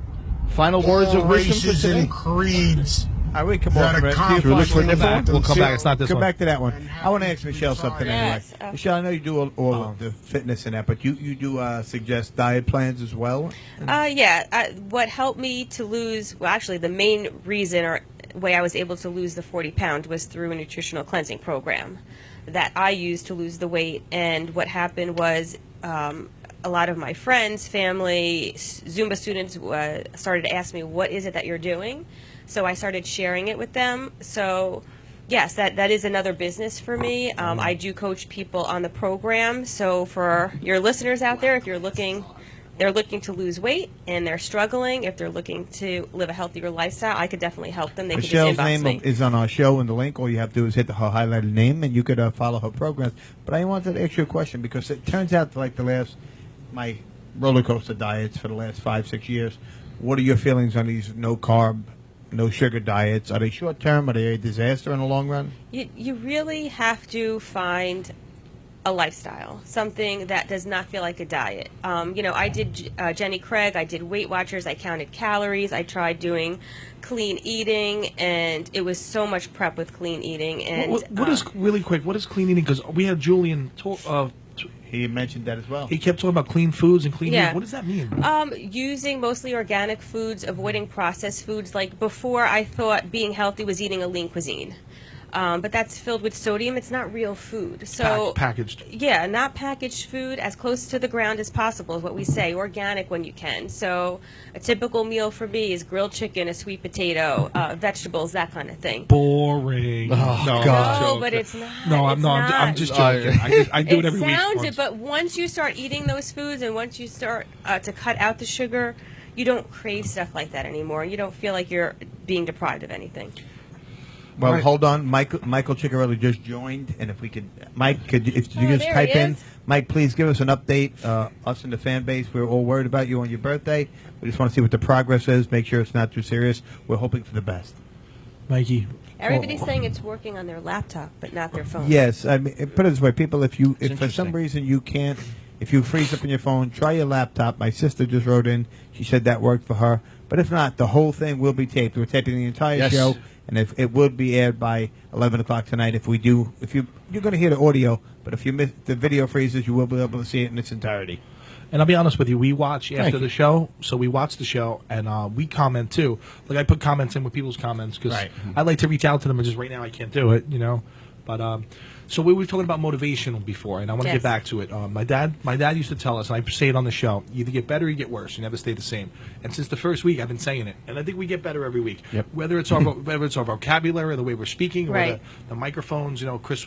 Final words of wisdom for races today. and creeds I would come that off from it. accomplish Should we look for a different one? that We'll come back. It's not this Come one. back to that one. I want to ask Michelle something Yes, anyway. Michelle, I know you do all of the fitness and that, but you do suggest diet plans as well? What helped me to lose, well, actually, the main reason or way I was able to lose the 40 pounds was through a nutritional cleansing program that I used to lose the weight. And what happened was a lot of my friends, family, Zumba students started to ask me, what is it that you're doing? So I started sharing it with them. So yes, that is another business for me. I do coach people on the program. So for your listeners out there, if they're looking to lose weight and they're struggling, if they're looking to live a healthier lifestyle, I could definitely help them. They Michelle's can just inbox name me. is on our show in the link. All you have to do is hit her highlighted name, and you could follow her programs. But I wanted to ask you a question because it turns out like my roller coaster diets for the last 5-6 years. What are your feelings on these no carb no sugar diets. Are they short term? Are they a disaster in the long run? You really have to find a lifestyle, something that does not feel like a diet. I did Jenny Craig, I did Weight Watchers, I counted calories, I tried doing clean eating, and it was so much prep with clean eating. And what is really quick? What is clean eating? Because we had Julian talk. He mentioned that as well. He kept talking about clean foods and clean Yeah. eating. What does that mean? Using mostly organic foods, avoiding processed foods. Like before, I thought being healthy was eating a lean cuisine. But that's filled with sodium. It's not real food. So Packaged. Yeah, not packaged food. As close to the ground as possible is what we say. Organic when you can. So a typical meal for me is grilled chicken, a sweet potato, vegetables, that kind of thing. Boring. Oh, no, God. No, but it's not. No, it's I'm just joking. I do it every week. Sounds once. it, but once you start eating those foods and once you start to cut out the sugar, you don't crave stuff like that anymore. You don't feel like you're being deprived of anything. Well, Right. hold on. Michael Ciccarelli just joined, and if we could, Mike, if you just there type he in, is. Mike, please give us an update. Us and the fan base, we're all worried about you on your birthday. We just want to see what the progress is. Make sure it's not too serious. We're hoping for the best. Mikey. Everybody's saying it's working on their laptop, but not their phone. Yes, I mean, put it this way, people. If for some interesting. reason you can't, if you freeze up on your phone, try your laptop. My sister just wrote in. She said that worked for her. But if not, the whole thing will be taped. We're taping the entire Yes. show, and if it will be aired by 11 o'clock tonight. If you're going to hear the audio, but if you miss the video freezes, you will be able to see it in its entirety. And I'll be honest with you, we watch after you. the show, so we watch the show, and we comment too. Like I put comments in with people's comments because Right. I like to reach out to them, and just right now I can't do it, But so we were talking about motivational before, and I want to Yes. get back to it. My dad used to tell us, and I say it on the show: you either get better or you get worse. You never stay the same. And since the first week, I've been saying it, and I think we get better every week. Yep. Whether it's our vocabulary, or the way we're speaking, or Right. the microphones. Chris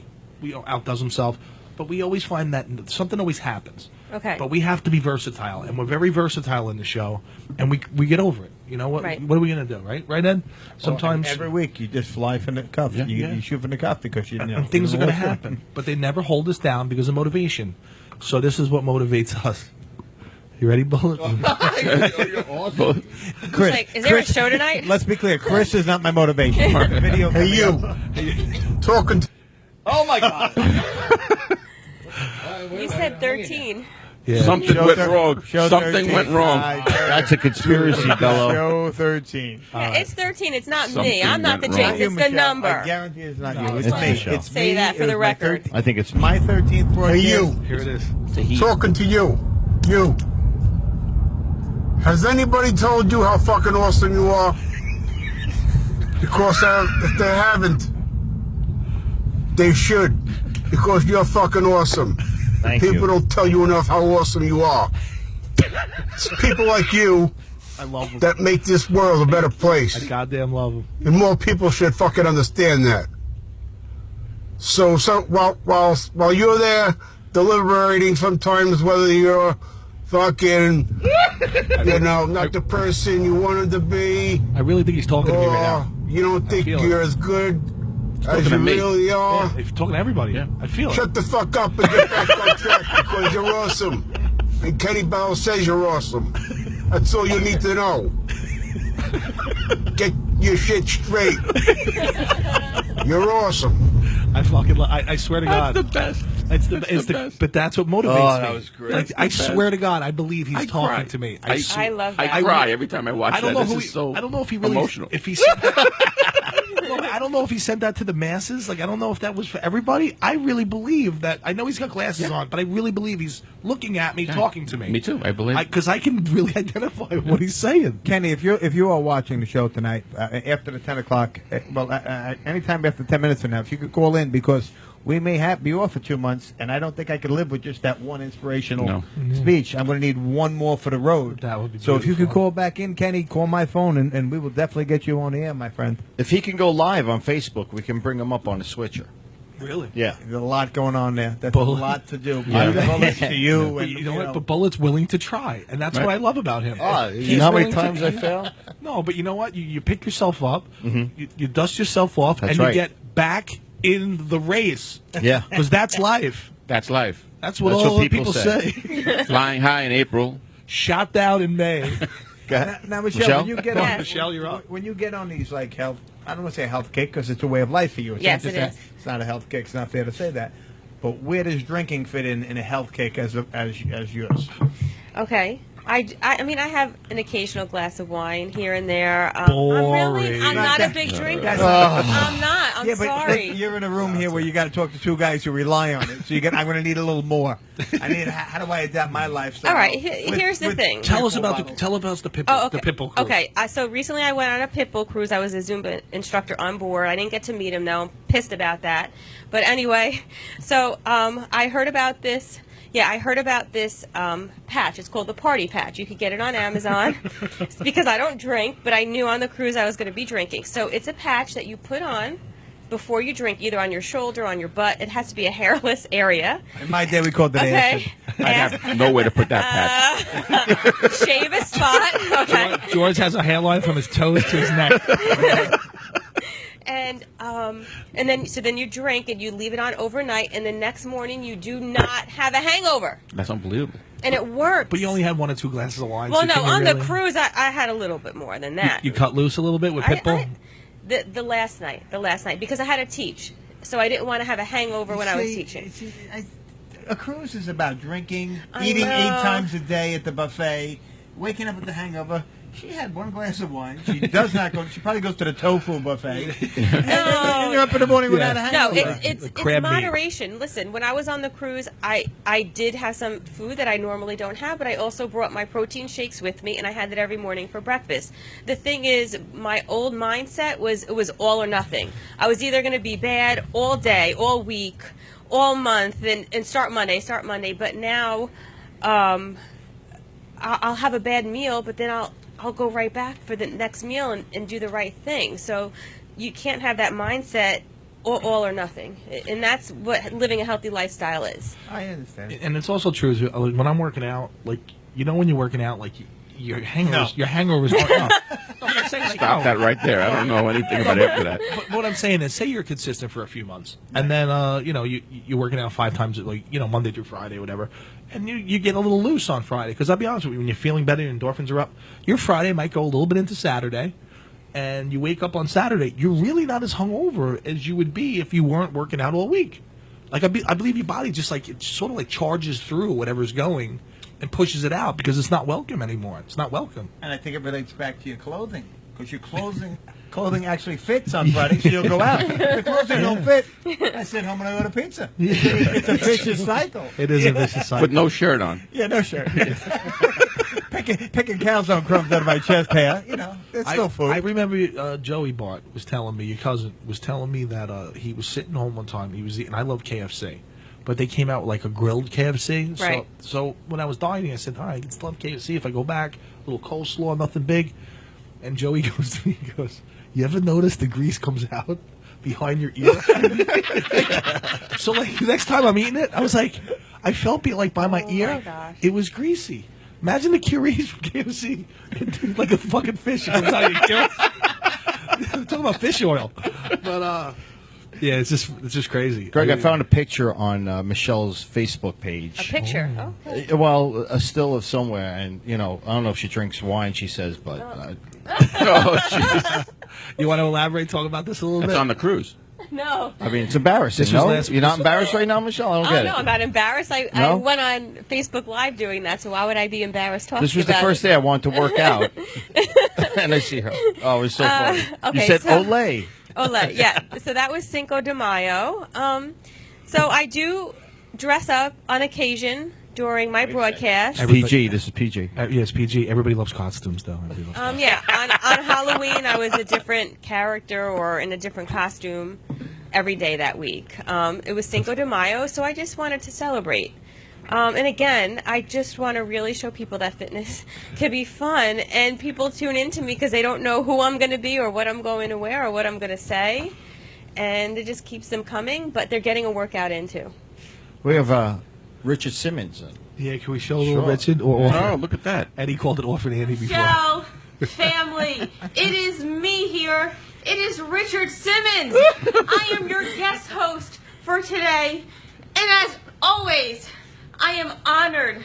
outdoes himself, but we always find that something always happens. Okay. But we have to be versatile, and we're very versatile in the show, and we get over it. You know what? Right. What are we gonna do, right? Right, Ed? Sometimes every week you just fly from the cuff. Yeah. You shoot from the cuff because you know and things are you know gonna what's happen, but they never hold us down because of motivation. So this is what motivates us. You ready, Bullet? Chris, Like, is there a show tonight? Let's be clear. Chris is not my motivation. Video Hey, coming you. up. Talking to Oh my God! You said 13. Yeah. Something Show went thir- wrong. show Something 13. went wrong. That's a conspiracy, Bello. Show 13. Yeah, it's 13. It's not me. Something I'm not the went wrong. jinx. It's the Michelle. number. I guarantee it's not you. It's it's me. Michelle. It's Say me. that for It the was my record. I think it's My 13th broadcast. Hey, you. Here it is. talking to you. You. Has anybody told you how fucking awesome you are? Because if they haven't, they should. Because you're fucking awesome. Thank People you. don't tell you enough how awesome you are. It's people like you I love him. that make this world a better place. I goddamn love him. And more people should fucking understand that. So while you're there deliberating sometimes whether you're fucking not the person you wanted to be, I really think he's talking to me right or now. you don't think feel you're it. as good as talking you to me. really are, Yeah, he's talking to everybody. Yeah. I feel it. shut the fuck up and get back on track because you're awesome. And Kenny Bell says you're awesome. That's all you need to know. Get your shit straight. You're awesome. I swear to God. That's the best. It's That's the best. but that's what motivates Oh, me. that was great. Like, I That's the swear to God, I believe he's I talking cry. to me. I love that. I cry every time I watch I don't that. know This who is so I don't know if he really emotional. if he said that, I don't know if he said that to the masses. Like I don't know if that was for everybody. I really believe that. I know he's got glasses on, but I really believe he's looking at me, talking to me. Me too. I believe. Because I can really identify what he's saying. Kenny, if you are watching the show tonight after the 10 o'clock, anytime after 10 minutes from now, if you could call in because we may be off for 2 months, and I don't think I could live with just that one inspirational speech. I'm going to need one more for the road. That would be so if you could beautiful. call back in, Kenny, call my phone, and we will definitely get you on the air, my friend. If he can go live on Facebook, we can bring him up on the switcher. Really? Yeah. There's a lot going on there. That's Bullet. a lot to do. Yeah. Bullets to you, But and you know what? But Bullet's willing to try, and that's what I love about him. You He's know how many willing to- times I fail? No, but you know what? You pick yourself up, you dust yourself off, That's and right. you get back in the race. Yeah. Because that's life. That's life. That's what That's all what the people people say. Flying high in April. Shot down in May. Go ahead. Now, Michelle, Michelle? when you get Yes. on, Michelle, you're up. When you get on these like health, I don't want to say health kick because it's a way of life for you. It's Yes, not it just is. It's not a health kick. It's not fair to say that. But where does drinking fit in a health kick as yours? Okay. I mean, I have an occasional glass of wine here and there. Boring. I'm not a big drinker. That's I'm not. I'm yeah, but sorry. you're in a room here where you got to talk to two guys who rely on it. So I'm going to need a little more. I need. How do I adapt my lifestyle? All right. Here's the thing. Tell us Pitbull about bottles? tell about the pitbull. Oh, okay. The pitbull cruise. Okay. So recently I went on a pitbull cruise. I was a Zumba instructor on board. I didn't get to meet him though. I'm pissed about that. But anyway, so I heard about this. Yeah, I heard about this patch. It's called the Party Patch. You could get it on Amazon. It's because I don't drink, but I knew on the cruise I was going to be drinking. So it's a patch that you put on before you drink, either on your shoulder, on your butt. It has to be a hairless area. In my day, we called it acid. Okay. I have nowhere to put that patch. Shave a spot. Okay. George has a hairline from his toes to his neck. And then you drink and you leave it on overnight, and the next morning you do not have a hangover, That's unbelievable. and it works. But you only had 1 or 2 glasses of wine. well, so no, can you on really- the cruise I had a little bit more than that. You cut loose a little bit with pitbull. The last night, because I had to teach, so I didn't want to have a hangover when I was teaching. A cruise is about drinking, I eating know. 8 times a day at the buffet, waking up with the hangover. She had 1 glass of wine. She does not go. She probably goes to the tofu buffet. And then you're up in the morning without a No, hangover. it's crab meat. moderation. Listen, when I was on the cruise, I did have some food that I normally don't have, but I also brought my protein shakes with me, and I had that every morning for breakfast. The thing is, my old mindset was it was all or nothing. I was either going to be bad all day, all week, all month, and start Monday. But now, I'll have a bad meal, but then I'll go right back for the next meal and do the right thing. So you can't have that mindset all or nothing. And that's what living a healthy lifestyle is. I understand. And it's also true like, when I'm working out, like when you're working out, like your hangovers aren't. No, I'm not saying like, Stop that right there. I don't know anything about after that. But what I'm saying is, say you're consistent for a few months, and then you're working out 5 times, like Monday through Friday, whatever, and you get a little loose on Friday. Because I'll be honest with you, when you're feeling better, your endorphins are up. Your Friday might go a little bit into Saturday, and you wake up on Saturday, you're really not as hungover as you would be if you weren't working out all week. Like I believe your body just like it sort of like charges through whatever's going and pushes it out because it's not welcome anymore. It's not welcome. And I think it relates back to your clothing. Because your clothing actually fits on Friday, so you'll go out. The clothing don't fit. I sit home and I order pizza. It's a vicious cycle. It is a vicious cycle. With no shirt on. Yeah, no shirt. picking calzone crumbs out of my chest hair. It's still food. I remember Joey Bart was telling me, your cousin was telling me that he was sitting home one time. He was eating. I love KFC, but they came out with like a grilled KFC. Right. So when I was dieting, I said, all right, I can still have KFC if I go back. A little coleslaw, nothing big. And Joey goes to me, he goes, you ever notice the grease comes out behind your ear? So like the next time I'm eating it, I was like, I felt it like by my ear. my gosh. It was greasy. Imagine the curees from KFC. Dude, like a fucking fish. It comes out of your gills. I'm talking about fish oil. But yeah, it's just crazy. Greg, I found a picture on Michelle's Facebook page. A picture. Oh, okay. Well, a still of somewhere, and I don't know if she drinks wine. She says, but Oh, jeez. You want to elaborate? Talk about this a little That's bit. on the cruise. No. I mean, it's embarrassing. This was No, last- you're not embarrassed right now, Michelle. I don't Oh, get no, it. I'm not embarrassed. I No? went on Facebook Live doing that, so why would I be embarrassed talking This was the about first it? day I wanted to work out, and I see her. Oh, it was so funny. okay, You said so- Olay. Olay, yeah. So that was Cinco de Mayo. So I do dress up on occasion during my broadcast. PG. This is PG. Yes, PG. Everybody loves costumes, though. Everybody loves costumes. Yeah, on Halloween, I was a different character or in a different costume every day that week. It was Cinco de Mayo, so I just wanted to celebrate. And again, I just want to really show people that fitness can be fun, and people tune into me because they don't know who I'm going to be or what I'm going to wear or what I'm going to say, and it just keeps them coming, but they're getting a workout in too. We have Richard Simmons. Yeah, can we show a little Sure. Richard? Or Oh, look at that. Eddie called it Orphan Andy before. Joe, family, it is me here. It is Richard Simmons. I am your guest host for today. And as always, I am honored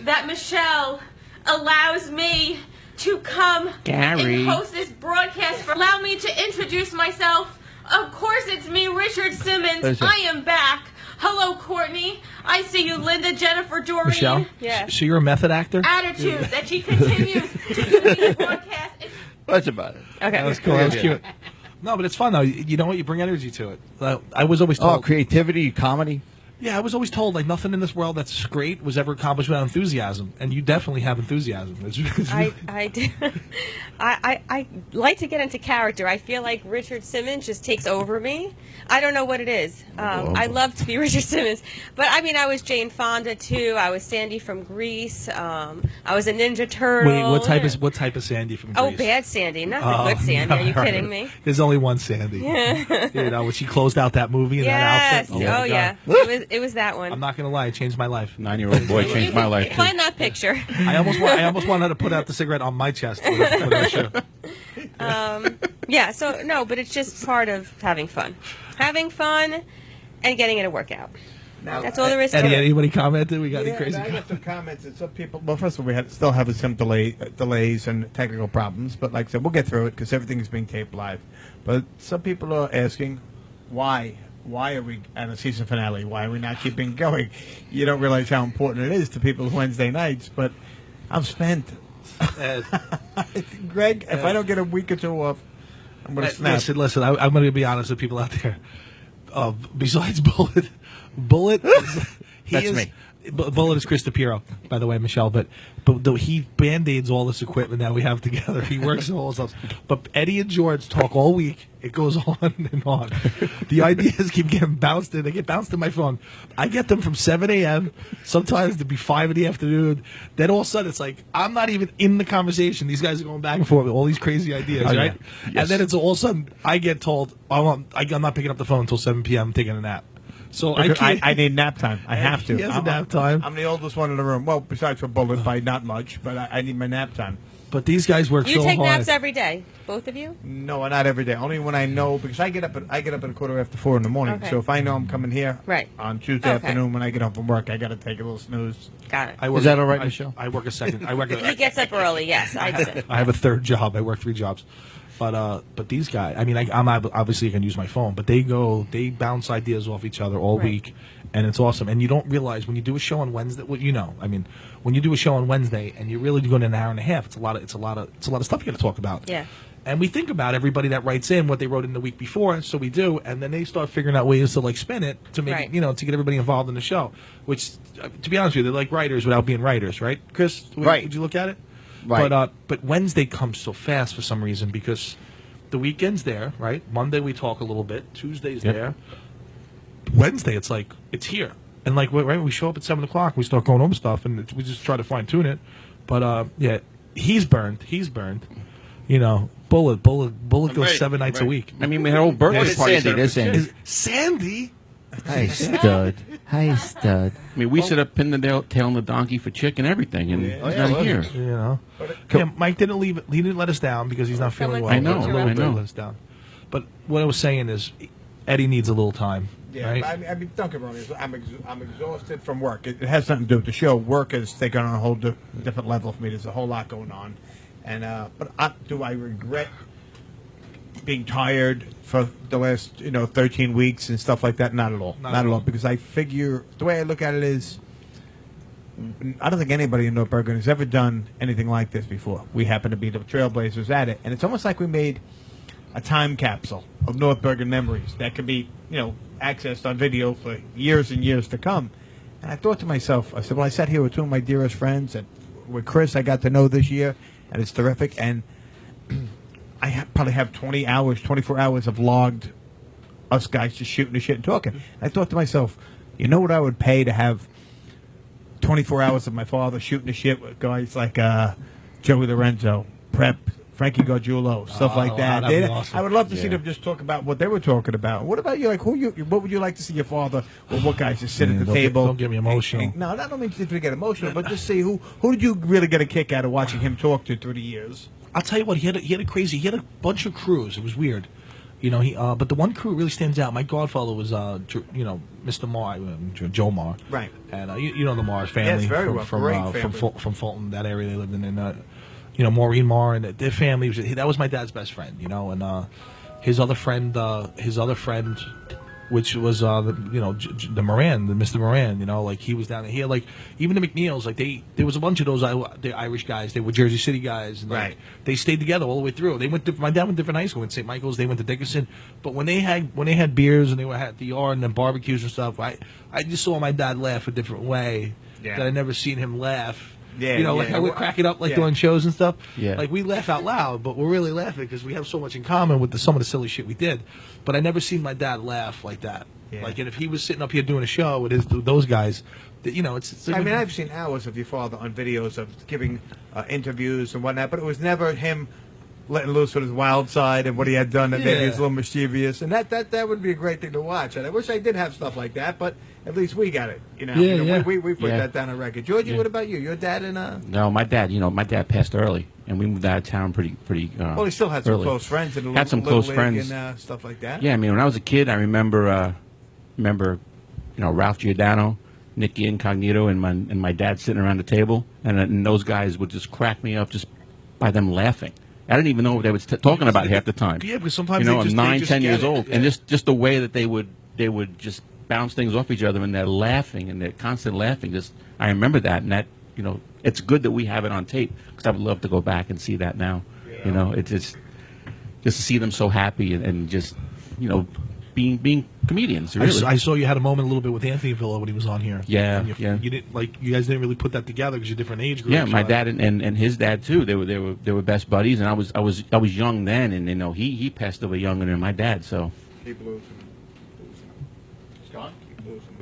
that Michelle allows me to come Gary. and host this broadcast. Allow me to introduce myself. Of course, it's me, Richard Simmons. Listen. I am back. Hello, Courtney. I see you, Linda, Jennifer, Doreen. Michelle? Yeah. So you're a method actor? Attitude that she continues to do these broadcasts. That's about it. Okay. That was cool. That was cute. No, but it's fun, though. You know what? You bring energy to it. I was always told. Oh, creativity, comedy. Yeah, I was always told, like, nothing in this world that's great was ever accomplished without enthusiasm. And you definitely have enthusiasm. I do. I like to get into character. I feel like Richard Simmons just takes over me. I don't know what it is. I love to be Richard Simmons. But, I mean, I was Jane Fonda, too. I was Sandy from Grease. I was a Ninja Turtle. Wait, what type of Sandy from Grease? Oh, bad Sandy. Not the good Sandy. Are you kidding me? There's only one Sandy. You know, when she closed out that movie in that outfit. Oh, my yeah. God. It was that one. I'm not going to lie. It changed my life. 9-year-old boy changed my life. Find that picture. I almost wanted her to put out the cigarette on my chest. For that show. Yeah, so, no, but it's just part of having fun. Having fun and getting it to work out. That's all there is to it. Anybody commented? We got any Yeah, crazy I got comments? some comments and some people. Well, first of all, still have some delays and technical problems, but like I said, we'll get through it because everything is being taped live. But some people are asking, why? Why are we at a season finale? Why are we not keeping going? You don't realize how important it is to people Wednesday nights, but I'm spent. Greg, if I don't get a week or two off, I'm going to snap. Listen. I'm going to be honest with people out there. Besides Bullet, That's me. Bullet is Chris DePiero, by the way, Michelle. But he band-aids all this equipment that we have together. He works on all this stuff. But Eddie and George talk all week. It goes on and on. The ideas keep getting bounced in. They get bounced in my phone. I get them from 7 a.m. Sometimes to be 5 in the afternoon. Then all of a sudden it's like I'm not even in the conversation. These guys are going back and forth with all these crazy ideas, right? Yeah. Yes. And then it's all of a sudden I get told I'm not picking up the phone until 7 p.m. taking a nap. So I need nap time. I have to. He has a nap time. I'm the oldest one in the room. Well, besides for Bullet by not much, but I need my nap time. But these guys work You so take hard. naps every day, both of you? No, not every day. Only when I know, because I get up at a 4:15 in the morning. Okay. So if I know I'm coming here Right. on Tuesday Okay. afternoon when I get home from work, I got to take a little snooze. Got it. I work, Is that all right, I- Michelle? I work a second. I work. He gets up early, yes. I I have a third job. I work 3 jobs. But these guys, I mean, I'm obviously I can use my phone, but they bounce ideas off each other all Right. week, and it's awesome. And you don't realize when you do a show on Wednesday, well, I mean, when you do a show on Wednesday and you're really doing an hour and a half, it's a lot of stuff you got to talk about. Yeah. And we think about everybody that writes in what they wrote in the week before, so we do, and then they start figuring out ways to like spin it to make Right. it, to get everybody involved in the show. Which, to be honest with you, they're like writers without being writers, right? Chris, Right. Would you look at it? Right. But Wednesday comes so fast for some reason because the weekend's there, right? Monday we talk a little bit. Tuesday's there. Wednesday it's like it's here, and like right, we show up at 7 o'clock. We start going over stuff, and we just try to fine tune it. But yeah, he's burned. Bullet goes Right, 7 nights a right. week. I mean, we had a whole birthday There's party. Sandy, there's Sandy. Is Sandy? Hi, stud. Hi, stud. I mean, we set up pin the tail on the donkey for chick and everything, and he's yeah, not look. here. Yeah, Mike didn't leave it. He didn't let us down because he's not feeling well. Someone I know, A little I bit know. let us down. But what I was saying is, Eddie needs a little time. Yeah, right? I mean, don't get me wrong. I'm exhausted from work. It has something to do with the show. Work has taken on a whole different level for me. There's a whole lot going on, and do I regret being tired for the last 13 weeks and stuff like that? Not at all. Not at all. Because I figure the way I look at it is, I don't think anybody in North Bergen has ever done anything like this before. We happen to be the trailblazers at it, and it's almost like we made a time capsule of North Bergen memories that could be, accessed on video for years and years to come. And I thought to myself, I said, well, I sat here with 2 of my dearest friends, and with Chris I got to know this year, and it's terrific. And I probably have 24 hours of logged us guys just shooting the shit and talking. I thought to myself, you know what I would pay to have 24 hours of my father shooting the shit with guys like Joey Lorenzo, Prep, Frankie Gargiulo, stuff like that. that'd be awesome. I would love to see them just talk about what they were talking about. What about you? Like, what would you like to see your father or what guys just sit at the table? Don't get me emotional. No, I don't mean to get emotional, but just see who did you really get a kick out of watching him talk to through the years? I'll tell you what, he had a bunch of crews. It was weird. You know, but the one crew that really stands out. My godfather was, Mr. Marr, Joe Marr. Right. And you know the Marr family. Yes, very well. Great family. From Fulton, that area they lived in. And, Maureen Marr and their family. That was my dad's best friend, and his other friend, which was the Moran, the Mr. Moran, like he was down there. He had even the McNeils, there was a bunch of those the Irish guys. They were Jersey City guys, and right. They stayed together all the way through. They went. My dad went to different high school. Went to St. Michael's. They went to Dickinson. But when they had beers and they were at the yard and then barbecues and stuff, I just saw my dad laugh a different way that I never seen him laugh. Yeah, like how we're cracking up doing shows and stuff. Yeah. Like we laugh out loud, but we're really laughing because we have so much in common with some of the silly shit we did. But I never seen my dad laugh like that. Yeah. And if he was sitting up here doing a show with those guys, it's I've seen hours of your father on videos of giving interviews and whatnot, but it was never him letting loose with his wild side and what he had done that maybe was a little mischievous, and that would be a great thing to watch. And I wish I did have stuff like that, but at least we got it. We put that down on record. Georgie, what about you? Your dad and No, my dad passed early, and we moved out of town pretty. Well, he still had some early. close friends and had some close friends and stuff like that. Yeah, I mean, when I was a kid, I remember Ralph Giordano, Nicky Incognito, and my dad sitting around the table, and those guys would just crack me up just by them laughing. I didn't even know what they were talking about half the time. Yeah, because sometimes I'm 9, just 10 years it. old, and just the way that they would just bounce things off each other, and they're laughing, and they're constant laughing. I remember that, and that it's good that we have it on tape because I would love to go back and see that now. Yeah. It's just to see them so happy and just being comedians. Really. I saw you had a moment a little bit with Anthony Villa when he was on here. Yeah, You didn't you guys didn't really put that together because you're different age groups. Yeah, my dad and his dad too. They were best buddies, and I was young then, and he passed away younger than my dad. So Keep losing. Scott, keep losing.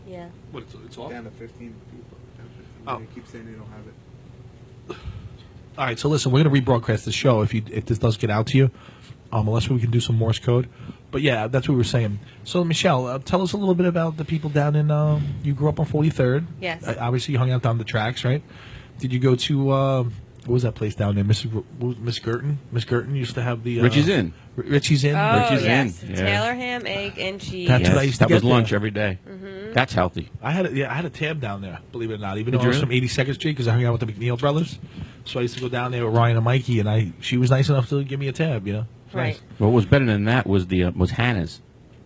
Yeah. What, it's off? Down to 15 people. Oh. They keep saying they don't have it. All right, so listen, we're going to rebroadcast the show if this does get out to you, unless we can do some Morse code. But yeah, that's what we were saying. So Michelle, tell us a little bit about the people down in. You grew up on 43rd. Yes. Obviously, you hung out down the tracks, right? Did you go to what was that place down there? Miss Girton. Miss Girton used to have the Richie's Inn. Richie's Inn. Oh, Richie's yes. Inn. Yeah. Taylor ham, egg, and cheese. That's what I used to That get was lunch there. every day. Mm-hmm. That's healthy. I had a tab down there, believe it or not, even though Did I was you from really? 82nd Street because I hung out with the McNeil brothers. So I used to go down there with Ryan and Mikey, and she was nice enough to give me a tab, It's Right. nice. What was better than that was was Hannah's.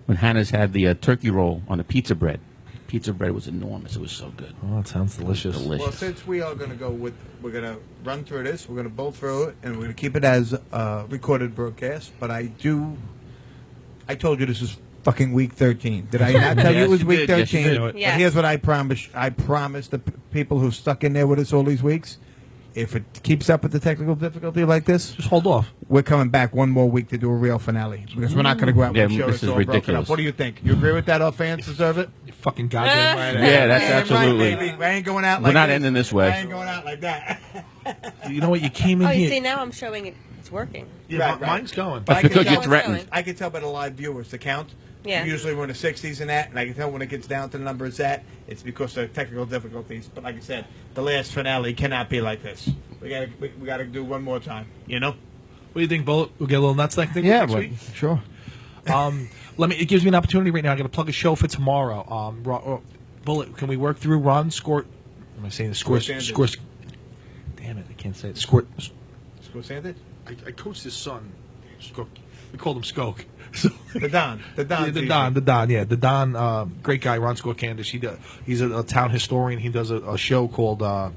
When Hannah's had the turkey roll on the pizza bread. Pizza bread was enormous. It was so good. Oh, that sounds delicious. Well, since we are going to we're going to run through this. We're going to bowl through it, and we're going to keep it as a recorded broadcast. But I told you this is fucking week 13. Did I not tell you it was you week did. Yes, 13? you did. Yes. But here's what I promise. I promise the people who stuck in there with us all these weeks, if it keeps up with the technical difficulty like this, Just hold off. we're coming back one more week to do a real finale because we're not going to go out with a show this that's is all broken ridiculous. up. What do you think? You agree with that? Our fans deserve it. You fucking goddamn right. Yeah, that's Damn absolutely. right, baby. We ain't going out We're like not this. ending this way. I ain't going out like that. You know what? You came in Oh, you here. see, now I'm showing it's working. Yeah, Right, right. mine's going. But I That's can because tell- you're threatened. I can tell by the live viewers the count. Yeah. Usually we're in the 60s and that, and I can tell when it gets down to the number it's at, it's because of technical difficulties. But like I said, the last finale cannot be like this. We gotta do one more time. What do you think, Bullet? We'll get a little nuts next week. sure. It gives me an opportunity right now. I'm going to plug a show for tomorrow. Bullet, can we work through Ron Score? Am I saying the score? Sandage. Score. Damn it, I can't say it. Score. School Sandage? I coached his son. Skoke. We called him Skoke. So, The Don. The Don. the Don, great guy, Ron Score-Candish. He's a town historian. He does a show called, I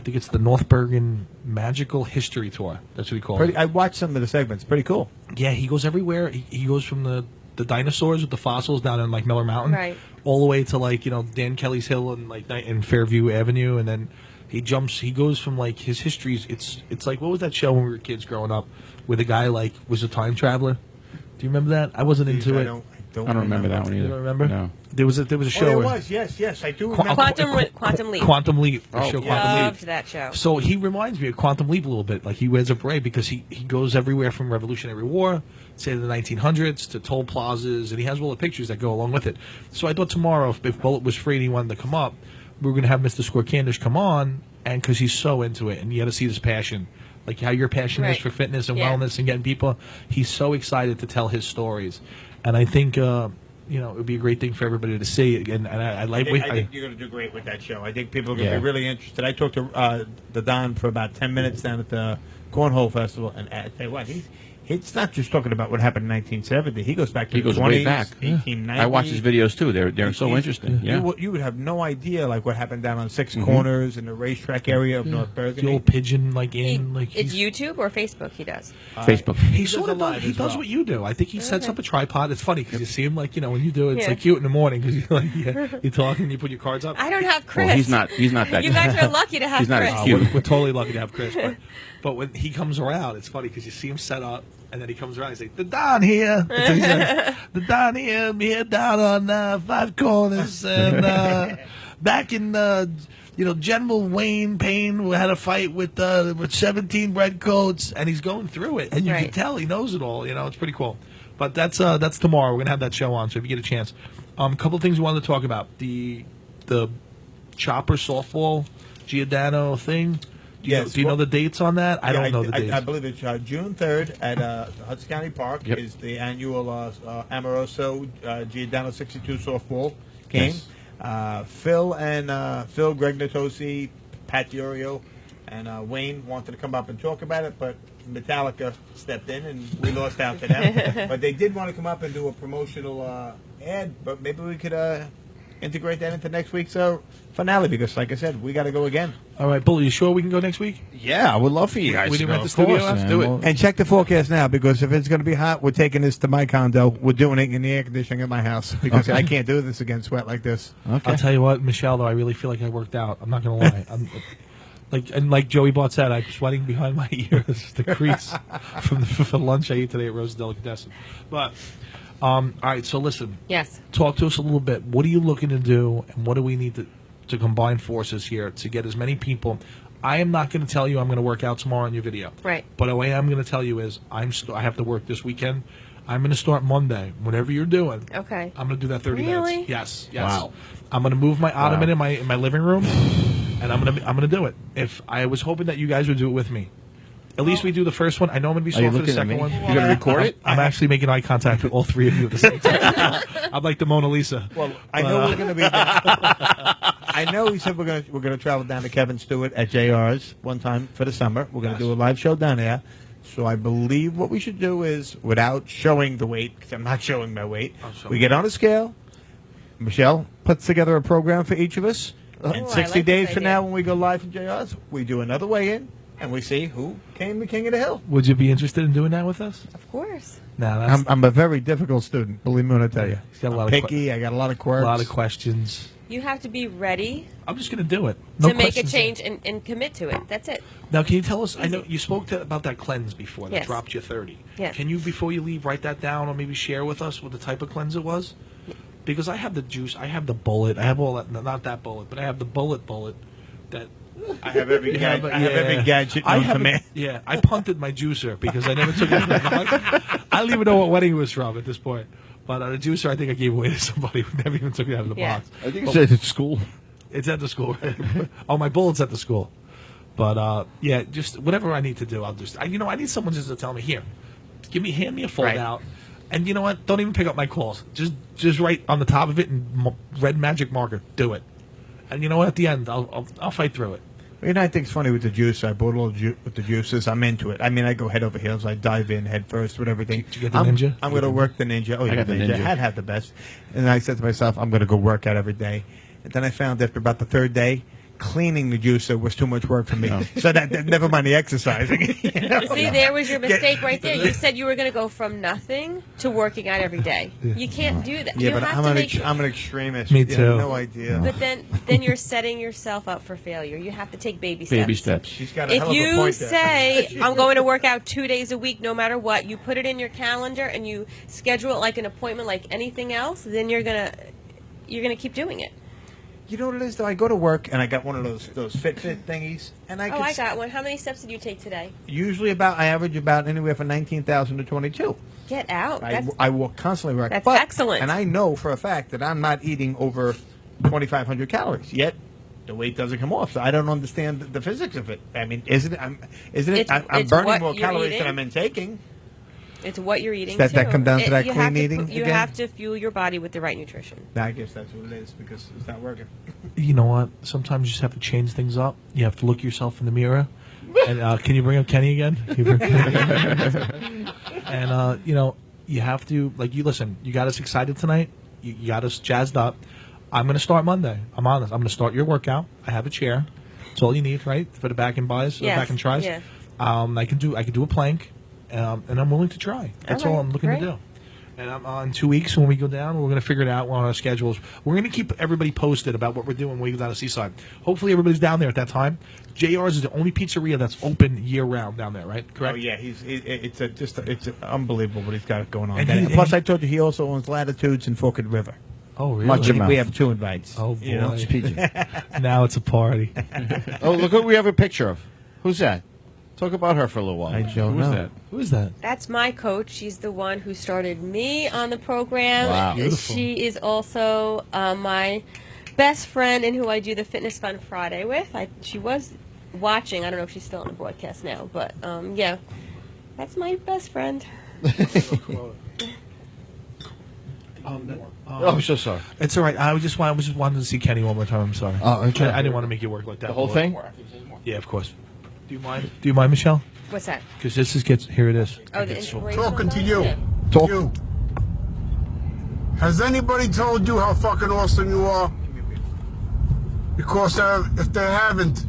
think it's the North Bergen Magical History Tour. That's what he calls it. I watched some of the segments. Pretty cool. Yeah, he goes everywhere. He goes from the dinosaurs with the fossils down in Miller Mountain, Right. all the way to Dan Kelly's Hill and in Fairview Avenue, and then he goes from his histories. It's like, what was that show when we were kids growing up, where the guy was a time traveler? Do you remember that? I wasn't into it. I don't remember that one either. You don't remember? No. There was a show. There where- was. Yes, I do remember. Quantum Leap. Quantum Leap. The Oh, show yeah. Quantum Leap. Loved that show. So he reminds me of Quantum Leap a little bit. Like he wears a beret because he goes everywhere from Revolutionary War, say the 1900s, to toll plazas, and he has all the pictures that go along with it. So I thought tomorrow, if Bullet was free and he wanted to come up, we were going to have Mr. Score-Candish come on, and because he's so into it, and you got to see this passion. like how your passion is Right. for fitness and Yeah. wellness and getting people. He's so excited to tell his stories, and I think it would be a great thing for everybody to see. And I like. I think you're going to do great with that show. I think people are going to Yeah. be really interested. I talked to the Don for about 10 minutes down at the Cornhole Festival, and I tell you what, it's not just talking about what happened in 1970. He goes back to He the goes 20s, way back. 1890. I watch his videos too. They're so interesting. Yeah. You would have no idea like what happened down on Six Corners in the racetrack area of North the Bergen. old pigeon It's YouTube or Facebook he does. Facebook. He does sort a of lot does. He as does well. what you do. I think he sets Okay. up a tripod. It's funny because you see him like when you do it, it's Yeah. like cute in the morning because you talk and you put your cards up. I don't have Chris. Well, he's not that. You guys are lucky to have He's not Chris. as cute. We're totally lucky to have Chris. But when he comes around, it's funny because you see him set up, and then he comes around. He's like, "The Don here, so he's like, the Don here, I'm here down on Five Corners, and back in General Wayne Payne had a fight with 17 redcoats, and he's going through it, and you can Right. tell he knows it all. It's pretty cool. But that's tomorrow. We're gonna have that show on. So if you get a chance, a couple of things we wanted to talk about: the chopper softball Giordano thing. Do you know the dates on that? I don't know the dates. I believe it's June 3rd at Hudson County Park Yep. is the annual Amoroso Giordano 62 softball game. Phil, Greg Natosi, Pat Diorio, and Wayne wanted to come up and talk about it, but Metallica stepped in and we lost out to them. But they did want to come up and do a promotional ad, but maybe we could integrate that into next week's finale because, like I said, we got to go again. All right, Bull, you sure we can go next week? Yeah, I would love for you guys We to didn't go. rent the Of studio course, house? man. Do it. Well, And check the forecast now because if it's going to be hot, we're taking this to my condo. We're doing it in the air conditioning at my house because I can't do this against sweat like this. okay. I'll tell you what, Michelle, though, I really feel like I worked out. I'm not going to lie. Like Joey Bott said, I'm sweating behind my ears, the crease from the lunch I ate today at Rose Delicatessen. But, all right, so listen. Yes. Talk to us a little bit. What are you looking to do, and what do we need to combine forces here to get as many people? I am not going to tell you I'm going to work out tomorrow on your video. Right. But the way I'm going to tell you is I have to work this weekend. I'm going to start Monday. Whatever you're doing, Okay. I'm going to do that 30 Really? minutes. Yes. Wow. I'm going to move my ottoman in my living room, and I'm going to do it. If I was hoping that you guys would do it with me. At least we do the first one. I know I'm going to be Are you sore for the looking at second me? one. You're going to record it? I'm actually making eye contact with all three of you at the same time. I'm like the Mona Lisa. Well, I know we're going to be. I know we said we're going to travel down to Kevin Stewart at JR's one time for the summer. We're going to do a live show down there. So I believe what we should do is, without showing the weight, because I'm not showing my weight, we get on a scale. Michelle puts together a program for each of us. I And like 60 days this from idea. now, when we go live from JR's, we do another weigh-in, and we see who came the king of the hill. Would you be interested in doing that with us? Of course. No, that's I'm a very difficult student, believe me when I tell you. He's got a I'm lot of picky. I got a lot of a quirks. lot of questions. You have to be ready I'm just going to do it. No to make a questions change and commit to it. That's it. Now, can you tell us? I know you spoke about that cleanse before that Yes. dropped you 30. Yes. Can you, before you leave, write that down or maybe share with us what the type of cleanse it was? Because I have the juice, I have the bullet, I have all that. No, not that bullet, but I have the bullet that. I have every, Yeah, gadget, I have every gadget known to haven't- man. Yeah, I punted my juicer because I never took it out of the box. I don't even know what wedding it was from at this point. But the juicer, I think I gave away to somebody who never even took it out of the Yeah. box. I think it said at school. It's at the school. Right? Oh, my bullet's at the school. But yeah, just whatever I need to do, I'll just. I need someone just to tell me here. Hand me a fold Right. out, and you know what? Don't even pick up my calls. Just write on the top of it in red magic marker. Do it. And you know what? At the end, I'll fight through it. I think it's funny with the juice. I bought all with the juices. I'm into it. I mean, I go head over heels. I dive in head first with everything. Did you get the Ninja? I'm going to work the Ninja. Oh, yeah, I got the Ninja. I had to have the best. And I said to myself, I'm going to go work out every day. And then I found after about the third day, cleaning the juicer was too much work for me. So that never mind the exercising. You know? See, there was your mistake right there. You said you were going to go from nothing to working out every day. You can't do that. Yeah, you but have I'm to an make. I'm an extremist. Me You too. have no idea. But then you're setting yourself up for failure. You have to take baby steps. Baby steps. She's got a If hell of a you point there. say I'm going to work out 2 days a week, no matter what, you put it in your calendar and you schedule it like an appointment, like anything else, then you're gonna keep doing it. You know what it is, though? I go to work, and I got one of those Fitbit thingies. And I Oh, I got one. How many steps did you take today? Usually I average about anywhere from 19,000 to 22. Get out. I walk constantly work. That's but, excellent. And I know for a fact that I'm not eating over 2,500 calories. Yet, the weight doesn't come off. So I don't understand the physics of it. I mean, isn't it? I'm It's burning what more you're calories eating. than I'm intaking. It's what you're eating. Does that too. come down to that you clean have to eating You again? have to fuel your body with the right nutrition. I guess that's what it is because it's not working. You know what? Sometimes you just have to change things up. You have to look yourself in the mirror. And can you bring up Kenny again? Can you bring- and you know, you have to you listen. You got us excited tonight. You got us jazzed up. I'm going to start Monday. I'm honest. I'm going to start your workout. I have a chair. That's all you need, right, for the back and buys, Yes, back and tries. yeah. I can do a plank, and I'm willing to try. That's all right, I'm looking great. to do. And in 2 weeks when we go down, we're going to figure it out on our schedules. We're going to keep everybody posted about what we're doing when we go down to Seaside. Hopefully everybody's down there at that time. JR's is the only pizzeria that's open year round down there, right? Correct? Oh yeah, it's unbelievable what he's got going on. And And he- plus, I told you he also owns Latitudes in Forked River. Oh, really? Much We have 2 invites. Oh, boy. You know? It's PG. Now it's a party. Oh, look what we have a picture of. Who's that? Talk about her for a little while. I don't Who is know. that? Who is that? That's my coach. She's the one who started me on the program. Wow. Beautiful. She is also my best friend and who I do the Fitness Fun Friday with. She was watching. I don't know if she's still on the broadcast now, but yeah, that's my best friend. Oh, I'm so sorry. It's all right. I just wanted to see Kenny one more time. I'm sorry. Oh, okay. I didn't want to make you work like that. The whole But- thing? Yeah, of course. Do you mind? Do you mind, Michelle? What's that? Because this is here it is. Oh, the inspiration. Talking to you. Yeah. Talk. You. Has anybody told you how fucking awesome you are? Because if they haven't,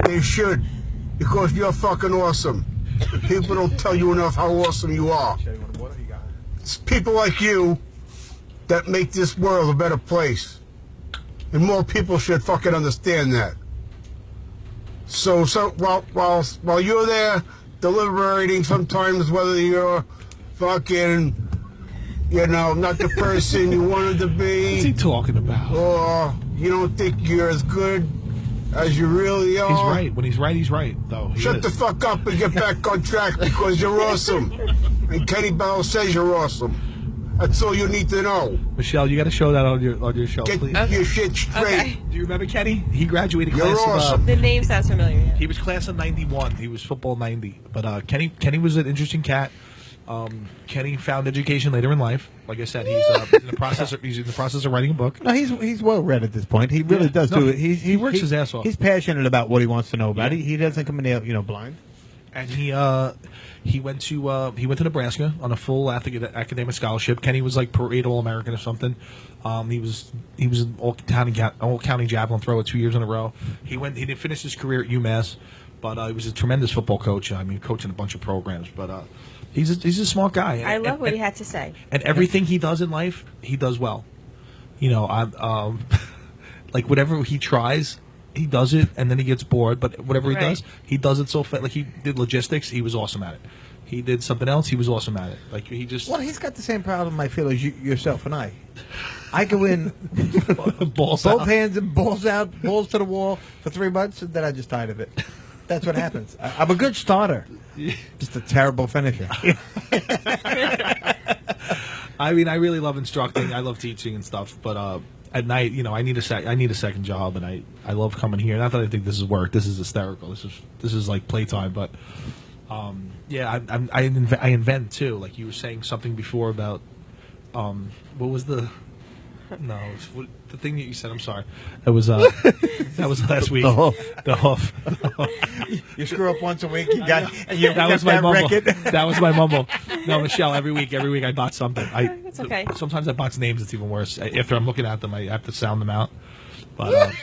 they should. Because you're fucking awesome. People don't tell you enough how awesome you are. It's people like you that make this world a better place. And more people should fucking understand that. So while you're there deliberating sometimes whether you're fucking, not the person you wanted to What's he be, talking about? or you don't think you're as good as you really are. He's right. When he's right, though. He Shut is. the fuck up and get back on track because you're awesome. And Kenny Bell says you're awesome. That's all you need to know. Michelle, you got to show that on your show, Get please. your shit straight. Okay. Do you remember Kenny? He graduated You're class awesome. The name sounds familiar. Yeah. he was class of 91. He was football 90. But Kenny was an interesting cat. Kenny found education later in life. Like I said, he's in the process. He's in the process of writing a book. No, he's well read at this point. He really does No, do it. he works his ass off. He's passionate about what he wants to know about. Yeah. He doesn't come in there, blind. And he went to Nebraska on a full academic scholarship. Kenny was like parade All-American or something. He was an all-county javelin thrower 2 years in a row. He didn't finish his career at UMass, but he was a tremendous football coach. I mean, coaching a bunch of programs. But he's a smart guy. I love what and, he had to say. And everything he does in life, he does well. I'm like whatever he tries. He does it, and then he gets bored. But whatever he Right. does, he does it so fast. Like he did logistics, he was awesome at it. He did something else, he was awesome at it. Like he just Well, he's got the same problem I feel as yourself and I. I go in balls both out. hands and balls out, balls to the wall for 3 months, and then I just tired of it. That's what happens. I'm a good starter, just a terrible finisher. I mean, I really love instructing. I love teaching and stuff. But at night, I need a second job, and I love coming here. Not that I think this is work. This is hysterical. This is like playtime. But yeah, I invent too. Like you were saying something before about what was the thing that you said? I'm sorry. That was last week. The hoof. You screw up once a week, you got That was my mumble. record. That was my mumble. No, Michelle. Every week I bought something. It's okay. Sometimes I bought names. It's even worse. After I'm looking at them, I have to sound them out. But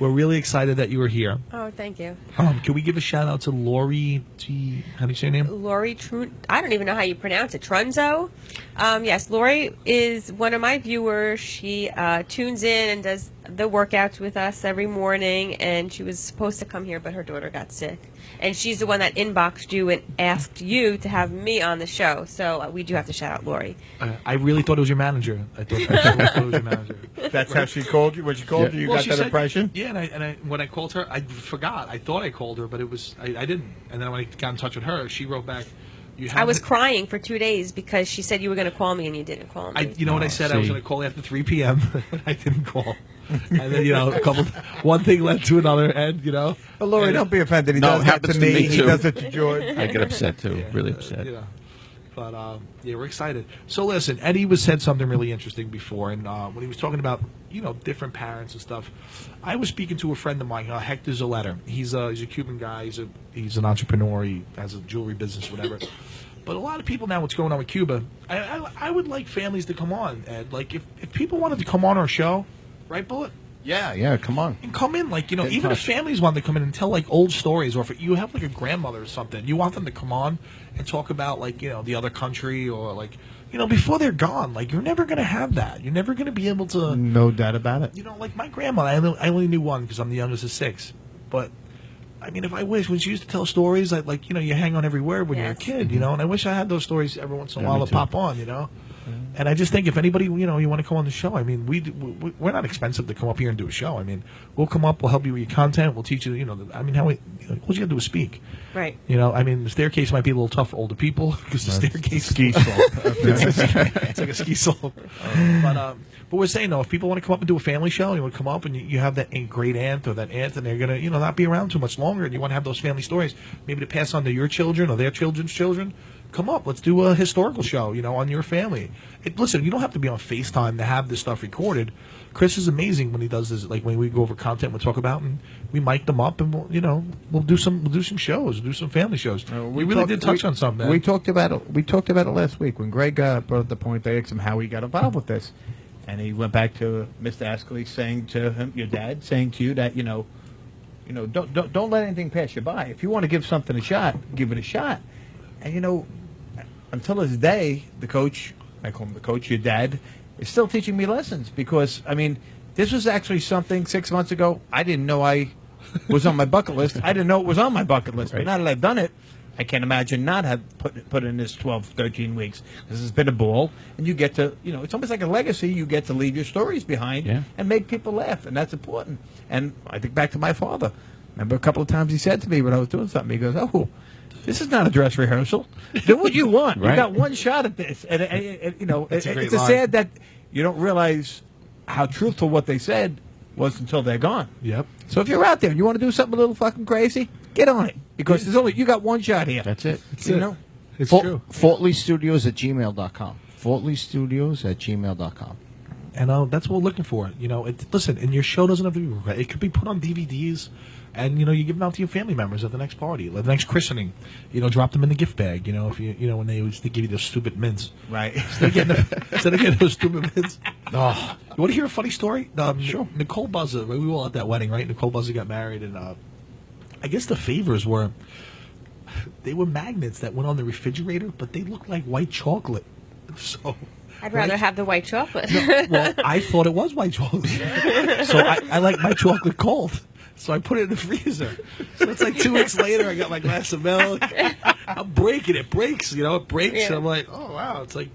we're really excited that you were here. Oh, thank you. Can we give a shout out to Lori T? How do you say your name? Lori I don't even know how you pronounce it. Trunzo? Yes, Lori is one of my viewers. She tunes in and does the workouts with us every morning, and she was supposed to come here, but her daughter got sick. And she's the one that inboxed you and asked you to have me on the show. So we do have to shout out Lori. I really thought it was your manager. I really thought it was your manager. That's how she called you. When she called you, you Well, got she that said- impression. Yeah, and I when I called her, I forgot. I thought I called her, but I didn't. And then when I got in touch with her, she wrote back, I was crying for 2 days because she said you were going to call me and you didn't call me. You know what I said? I was going to call after 3 p.m. I didn't call. And then, one thing led to another, and, But, Lori, don't be offended. He No, does it that happens to to me. me, He too. does it to George. I get upset too, really upset. But we're excited. So listen, Eddie said something really interesting before, and when he was talking about different parents and stuff, I was speaking to a friend of mine, Hector Zaletta. He's a Cuban guy. He's an entrepreneur. He has a jewelry business, whatever. But a lot of people now, what's going on with Cuba? I would like families to come on, Ed. Like if people wanted to come on our show, right, Bullet? Yeah, come on. And come in, like, Get in even if touch. families want to come in and tell, like, old stories, or if you have, like, a grandmother or something, you want them to come on and talk about, like, the other country, or, like, before they're gone. Like, you're never going to have that. You're never going to be able to, No doubt about it. like, my grandmother, I only knew one because I'm the youngest of 6. But, I mean, if I wish, when she used to tell stories, like, you hang on every word when you're a Yes. kid, and I wish I had those stories every once in a Yeah, while me to too. pop on. And I just think if anybody, you want to come on the show, I mean, we're not expensive to come up here and do a show. I mean, we'll come up, we'll help you with your content, we'll teach you, how we, all you got to do is speak. Right. I mean, the staircase might be a little tough for older people because the staircase Ski slope. it's like a ski slope. But we're saying, though, if people want to come up and do a family show, you want to come up and you have that great aunt or that aunt, and they're going to, not be around too much longer, and you want to have those family stories, maybe to pass on to your children or their children's children, come up. Let's do a historical show, on your family. Listen, you don't have to be on FaceTime to have this stuff recorded. Chris is amazing when he does this. Like when we go over content, we'll talk about, and we mic them up, and we'll do some shows, do some family shows. We really did touch on something. We talked about it. We talked about it last week when Greg brought up the point. They asked him how he got involved with this, and he went back to Mr. Askley saying to him, your dad, saying to you that don't let anything pass you by. If you want to give something a shot, give it a shot. And until this day, the coach, I call him the coach, your dad, is still teaching me lessons because, I mean, this was actually something 6 months ago I didn't know I was on my bucket list. I didn't know it was on my bucket list. But now that I've done it, I can't imagine not have put in this 12, 13 weeks. This has been a ball, and you get to, it's almost like a legacy. You get to leave your stories behind and make people laugh, and that's important. And I think back to my father. Remember a couple of times he said to me when I was doing something, he goes, "Oh, this is not a dress rehearsal. Do what you want. You got one shot at this." And That's a great it's a line. sad that you don't realize how truthful what they said was until they're gone. Yep. So if you're out there and you want to do something a little fucking crazy, get on it because you got one shot here. That's it. It's true. FaultleyStudios@gmail.com. FaultleyStudios@gmail.com. And that's what we're looking for. Listen, and your show doesn't have to be. It could be put on DVDs, and you give them out to your family members at the next party, at the next christening. Drop them in the gift bag. If you when they used to give you those stupid mints, Right. instead of getting those stupid mints. Oh, you want to hear a funny story? Sure. Nicole Buzzer, we were all at that wedding, right? Nicole Buzzer got married, and I guess the favors were magnets that went on the refrigerator, but they looked like white chocolate. So. I'd rather have the white chocolate. Well, I thought it was white chocolate. So I like my chocolate cold. So I put it in the freezer. So it's like 2 weeks later, I got my glass of milk. I'm breaking it. It breaks, it breaks. Yeah. And I'm like, oh, wow. It's like,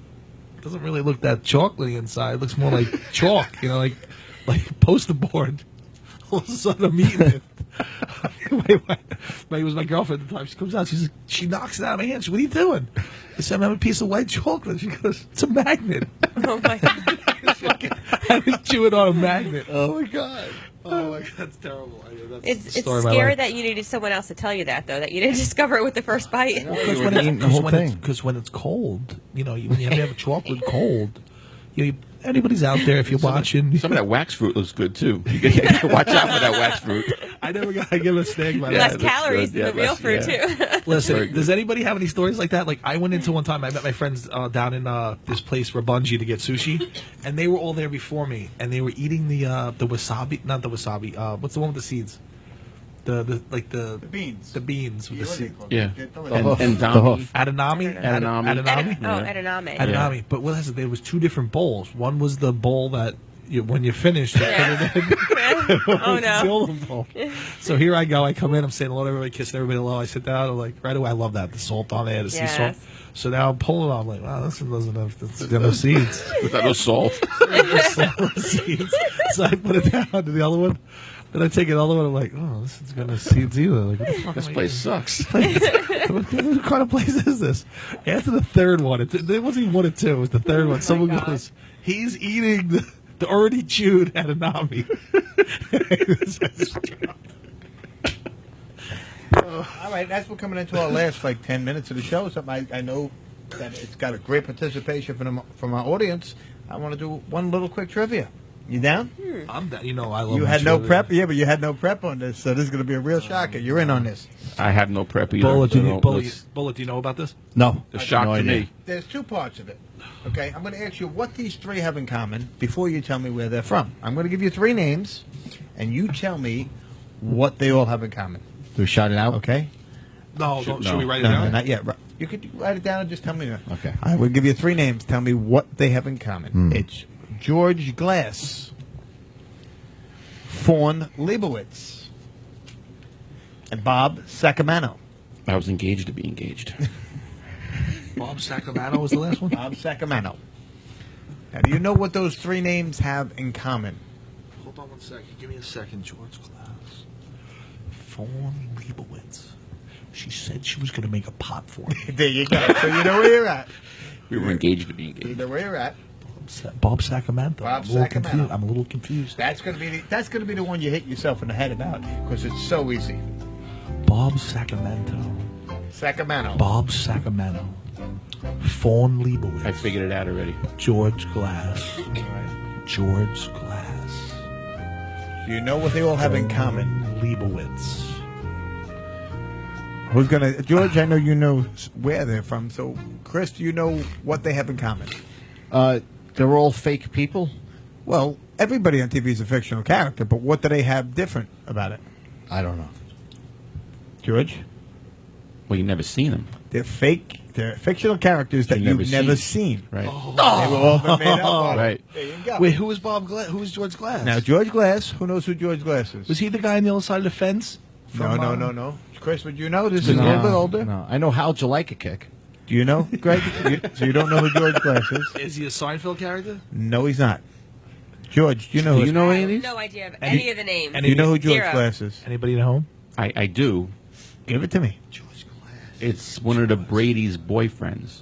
it doesn't really look that chocolatey inside. It looks more like chalk, like poster board. All of a sudden, I'm eating it. It was my girlfriend at the time. She comes out. She knocks it out of my hand. She, "What are you doing?" I said, "I'm having a piece of white chocolate." She goes, "It's a magnet." Oh my God. I was chewing on a magnet. Oh my god! Oh my god! That's terrible. That's the It's story of my scary life. that you needed someone else to tell you that, though, that you didn't discover it with the first bite. You were eating the whole thing. Because when it's cold, when you have a chocolate cold, anybody's out there if you're watching. Some of that wax fruit looks good too. You gotta watch out for that wax fruit. I never got to give a snag by Less that. calories good. than the Yeah, real less- fruit, yeah. too. Very Listen, good. does anybody have any stories like that? Like I went into one time, I met my friends down in this place, Rabunji, to get sushi, and they were all there before me, and they were eating the wasabi, not the wasabi. What's the one with the seeds? The beans. The beans with the seeds. Yeah. hoof. And The Dami. hoof. Edamame? Edamame. Edamame? Edamame. Edamame. But what happened? There was 2 different bowls. One was the bowl that when you finish, you Yeah. put it in. Oh, It's the no. old bowl. So here I go. I come in. I'm saying hello to everybody, kissing everybody hello. I sit down. I'm like, right away, I love that. The salt on there, the sea salt. Yes. So now I'm pulling on. I'm like, wow, this one doesn't have no seeds. Without no salt. Seeds. So I put it down to the other one. Then I take another one. I'm like, oh, this is gonna seeds either. Like, what the fuck This am I place eating? sucks. What kind of place is this? After the third one, it wasn't even 1 or 2. It was the third one. Someone goes, he's eating the already chewed edamame. All right, as we're coming into our last 10 minutes of the show, something I know that it's got a great participation from our audience. I want to do one little quick trivia. You down? I'm down. I love. You my had no trivia. prep, yeah, but you had no prep on this, so this is going to be a real shocker. You're in on this. I have no prep either. Bullet, so Bullet, do you know about this? No. it's a shock No to idea. me. There's 2 parts of it. Okay, I'm going to ask you what these 3 have in common before you tell me where they're from. I'm going to give you 3 names, and you tell me what they all have in common. Do we shout it out? Okay? No, should we write it No, down? not yet. You could write it down and just tell me. Okay. I will give you 3 names. Tell me what they have in common. It's George Glass, Fawn Leibowitz, and Bob Sacamano. I was engaged to be engaged. Bob Sacramento was the last one. Bob Sacamano. Now, do you know what those 3 names have in common? Hold on 1 second. Give me a second, George Glass. Fawn Leibowitz. She said she was going to make a pot for me. There you go. So you know where you're at. We were engaged to be You engaged. know where you're at. Bob Sacramento. Bob I'm a little Sacramento. confused. I'm a little confused. That's gonna be the one you hit yourself in the head about because it's so easy. Bob Sacramento. Sacramento. Bob Sacramento. Fawn Leibowitz. I figured it out already. George Glass. Right. George Glass. Do you know what they all have in common? Leibowitz. Who's gonna George? I know you know where they're from. So Chris, do you know what they have in common? They're all fake people. Well, everybody on TV is a fictional character, but what do they have different about it? I don't know. George, Well, you never seen them. they're fake. They're fictional characters that You've you've never never seen. seen. Right. They were all been made up. Right. There you go. Wait, who was Bob Glass? Who was George Glass? Now George Glass. Who knows who George Glass is? Was he the guy on the other side of the fence? No. Chris, would you know? This is a little bit older. No. I know How'd You Like a Kick? Do you know, Greg? So you don't know who George Glass is? Is he a Seinfeld character? No, he's not. George, do you know? Do who you know I any have of these? no idea of any of the names. Do you know who George Zero. Glass is? Anybody at home? I do. Give it to me. It's one of the Brady's boyfriends.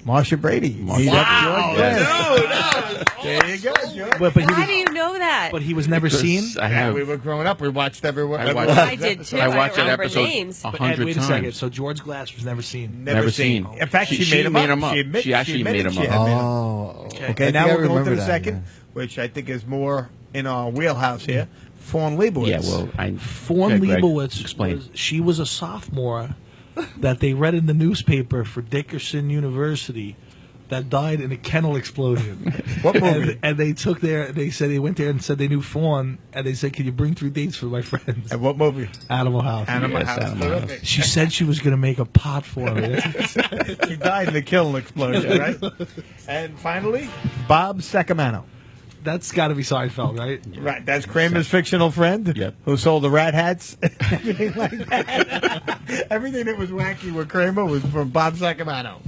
Marsha Brady. Meet up George Glass. There you go, George. But he Why was, do you know that? but he was never seen. I have. We were growing up. We watched everyone. I watched- I did too. I I watched don't that remember episode names. 100 wait times. a second. So George Glass was never seen. Never seen. In fact, she made him up. She actually made him up. Oh. Okay, now we're going to the second, which I think is more in our wheelhouse here. Fawn Leibowitz. Yeah, well, Fawn Okay, Greg, Leibowitz. explain. She was a sophomore that they read in the newspaper for Dickerson University that died in a kennel explosion. What movie? And they took they said they went there and said they knew Fawn, and they said, "Can you bring 3 dates for my friends?" And what movie? Animal House. Animal Yes, House. Animal House. Terrific. She said she was going to make a pot for me. She died in the kiln explosion, right? And finally, Bob Sacamano. That's got to be Seinfeld, right? Right, that's Kramer's fictional friend Yep. who sold the rat hats, everything like that. Everything that was wacky with Kramer was from Bob Sacamano.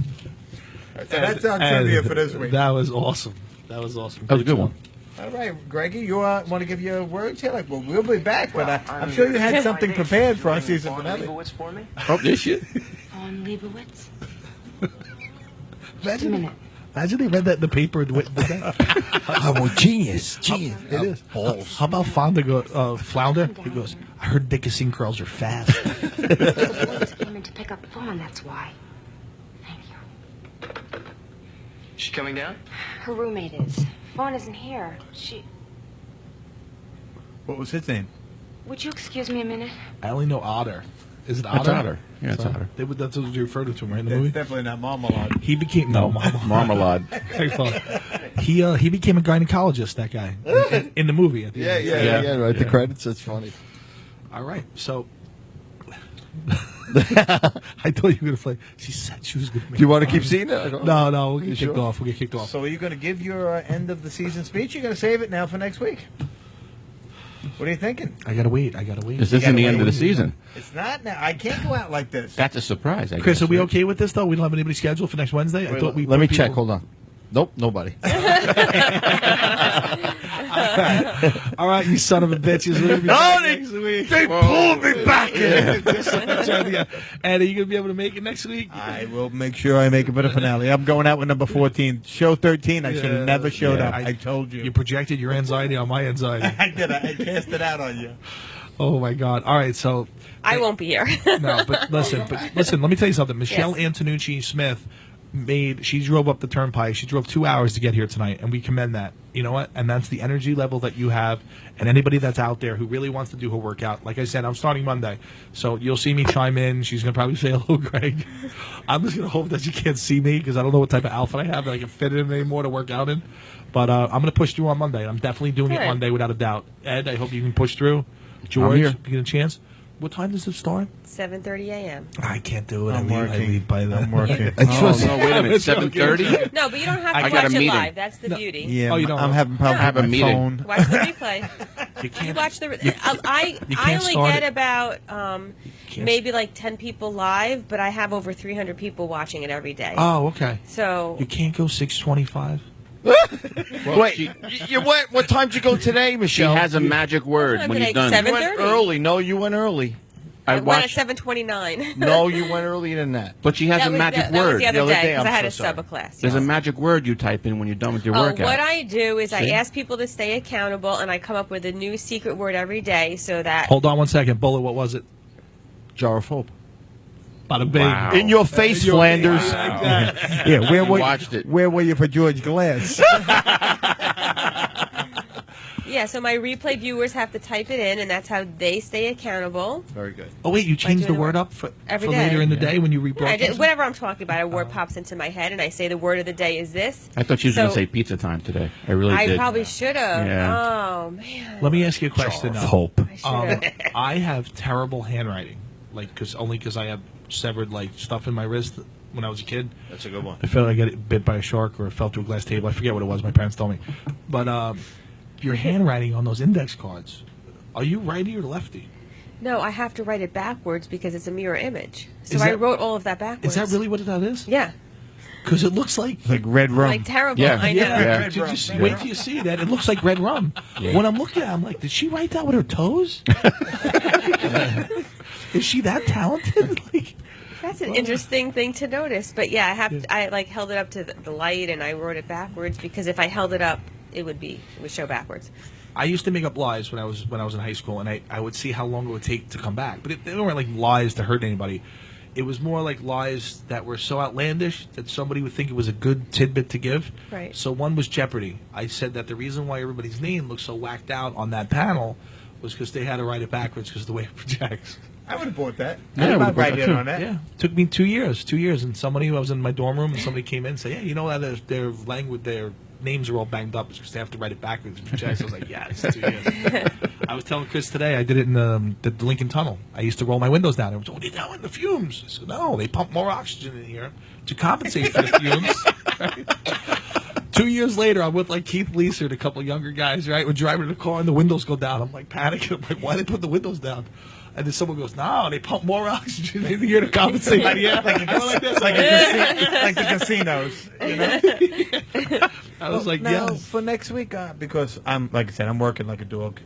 So that's our trivia for this week. That was awesome. That was awesome. That was a good one. All right, Greggy, you want to give your words here? Well, we'll be back, but I'm sure you had something prepared for our season finale. Leibowitz for me? Oh, this shit. On Leibowitz? Imagine they read that in the paper. And went, I'm a genius. Genius. it is. How about Flounder? He goes, I heard Dickerson girls are fast. Leibowitz came in to pick up Fawn, that's why. Thank you. She coming down? Her roommate is. Fawn isn't here. What was his name? Would you excuse me a minute? I only know Otter. Is it Otter? It's Otter. Yeah, it's Otter. That's what they referred to him, right, in the It's movie? definitely not Marmalade. He became Marmalade. He became a gynecologist. That guy in the movie. At the end. Yeah, right. The credits, it's funny. All right, so I thought you were gonna play. She said she was gonna. Do you want to keep seeing it? No, we'll get You kicked sure? off. We'll get kicked off. So are you going to give your end of the season speech? You're going to save it now for next week? What are you thinking? I gotta wait. This isn't the end of the season. It's not now. I can't go out like this. That's a surprise. I Chris, guess, are we right? okay with this though? We don't have anybody scheduled for next Wednesday. I thought we. Let me put check. people- Hold on. Nope, nobody. I All right, you son of a bitch. They pulled me back in. And are you going to be able to make it next week? I will make sure I make it for the finale. I'm going out with number 14. Show 13, I should have never showed up. I told you. You projected your anxiety on my anxiety. I did. I cast it out on you. Oh, my God. All right, so... I won't be here. No, but listen, let me tell you something. Michelle Antonucci Smith she drove up the turnpike. She drove 2 hours to get here tonight, and we commend that. You know what? And that's the energy level that you have. And anybody that's out there who really wants to do her workout, like I said, I'm starting Monday. So you'll see me chime in. She's going to probably say hello, Greg. I'm just going to hope that you can't see me because I don't know what type of outfit I have that I can fit in anymore to work out in. But I'm going to push through on Monday. I'm definitely doing it Monday without a doubt. Ed, I hope you can push through. George, you get a chance. What time does it start? 7:30 a.m. I can't do it. I'm I leave by then. I'm working. No, wait a minute. 7:30. No, but you don't have I to got watch a it meeting. live. That's the beauty. Yeah, you don't. I'm having problems have with a my meeting. phone. Watch the replay. You can't. You watch the. you I can't only start get it. about can't- maybe like 10 people live, but I have over 300 people watching it every day. Oh, okay. So You can't go 6:25. Wait, you went. What time did you go today, She Michelle? has a magic word time when did you're I- done. You went 7:30. early. No, you went early. I went at watched, 7:29. No, you went earlier than that. but she has that a was magic the, that was word. the other other day day, because I'm I had so a sorry. sub class. There's a magic word you type in when you're done with your Oh, workout. what I do is I See? ask people to stay accountable, and I come up with a new secret word every day so that. Hold on one second. Bullet, what was it? Jar of hope. Bada bing. Wow. In your face, Flanders. Yeah, Watched it. where were you for George Glass? Yeah, so my replay viewers have to type it in, and that's how they stay accountable. Very good. Oh, wait, you changed the doing the word work. up for Every later day. in the day when you Yeah, rebroadcast? whatever I'm talking about, a word pops into my head, and I say the word of the day is this. I thought she was going to So- say pizza time today. I really I did. probably should have. Yeah. Oh, man. Let me ask you a question now. Hope. I should have. I have terrible handwriting, like because I have severed like stuff in my wrist when I was a kid. That's a good one. I felt like I got bit by a shark or fell through a glass table. I forget what it was. My parents told me. But your handwriting on those index cards, are you righty or lefty? No, I have to write it backwards because it's a mirror image. So Is I that- wrote all of that backwards. Is that really what that is? Yeah. Because it looks like Like red rum. Like terrible. Yeah. I know. Yeah. Did you see, wait till you see that. It looks like red rum. When I'm looking at it, I'm like, did she write that with her toes? Is she that talented? Like, That's an interesting thing to notice. But yeah, I like held it up to the light and I wrote it backwards because if I held it up, it would show backwards. I used to make up lies when I was in high school, and I would see how long it would take to come back. But they weren't like lies to hurt anybody. It was more like lies that were so outlandish that somebody would think it was a good tidbit to give. Right. So one was Jeopardy. I said that the reason why everybody's name looks so whacked out on that panel was because they had to write it backwards because of the way it projects. I would have bought that. Yeah, I I would've would bought write that in too. on that. Yeah, took me 2 years. 2 years, and somebody I was in my dorm room, and somebody came in and said, "Yeah, you know that their language, their names are all banged up because they have to write it backwards." And project. I was like, "Yeah, it's 2 years." I was telling Chris today, I did it in the Lincoln Tunnel. I used to roll my windows down. It was, "What are you doing? The fumes?" I said, "No, they pump more oxygen in here to compensate for the fumes." 2 years later, I'm with like Keith Leeser and a couple of younger guys. Right, we're driving in the car and the windows go down. I'm like panicking. I'm like, "Why they put the windows down?" And then someone goes, "No, they pump more oxygen in here to compensate." Like the casinos. You know? I was like, no, yes. for next week, because I'm, like I said, I'm working like a dog.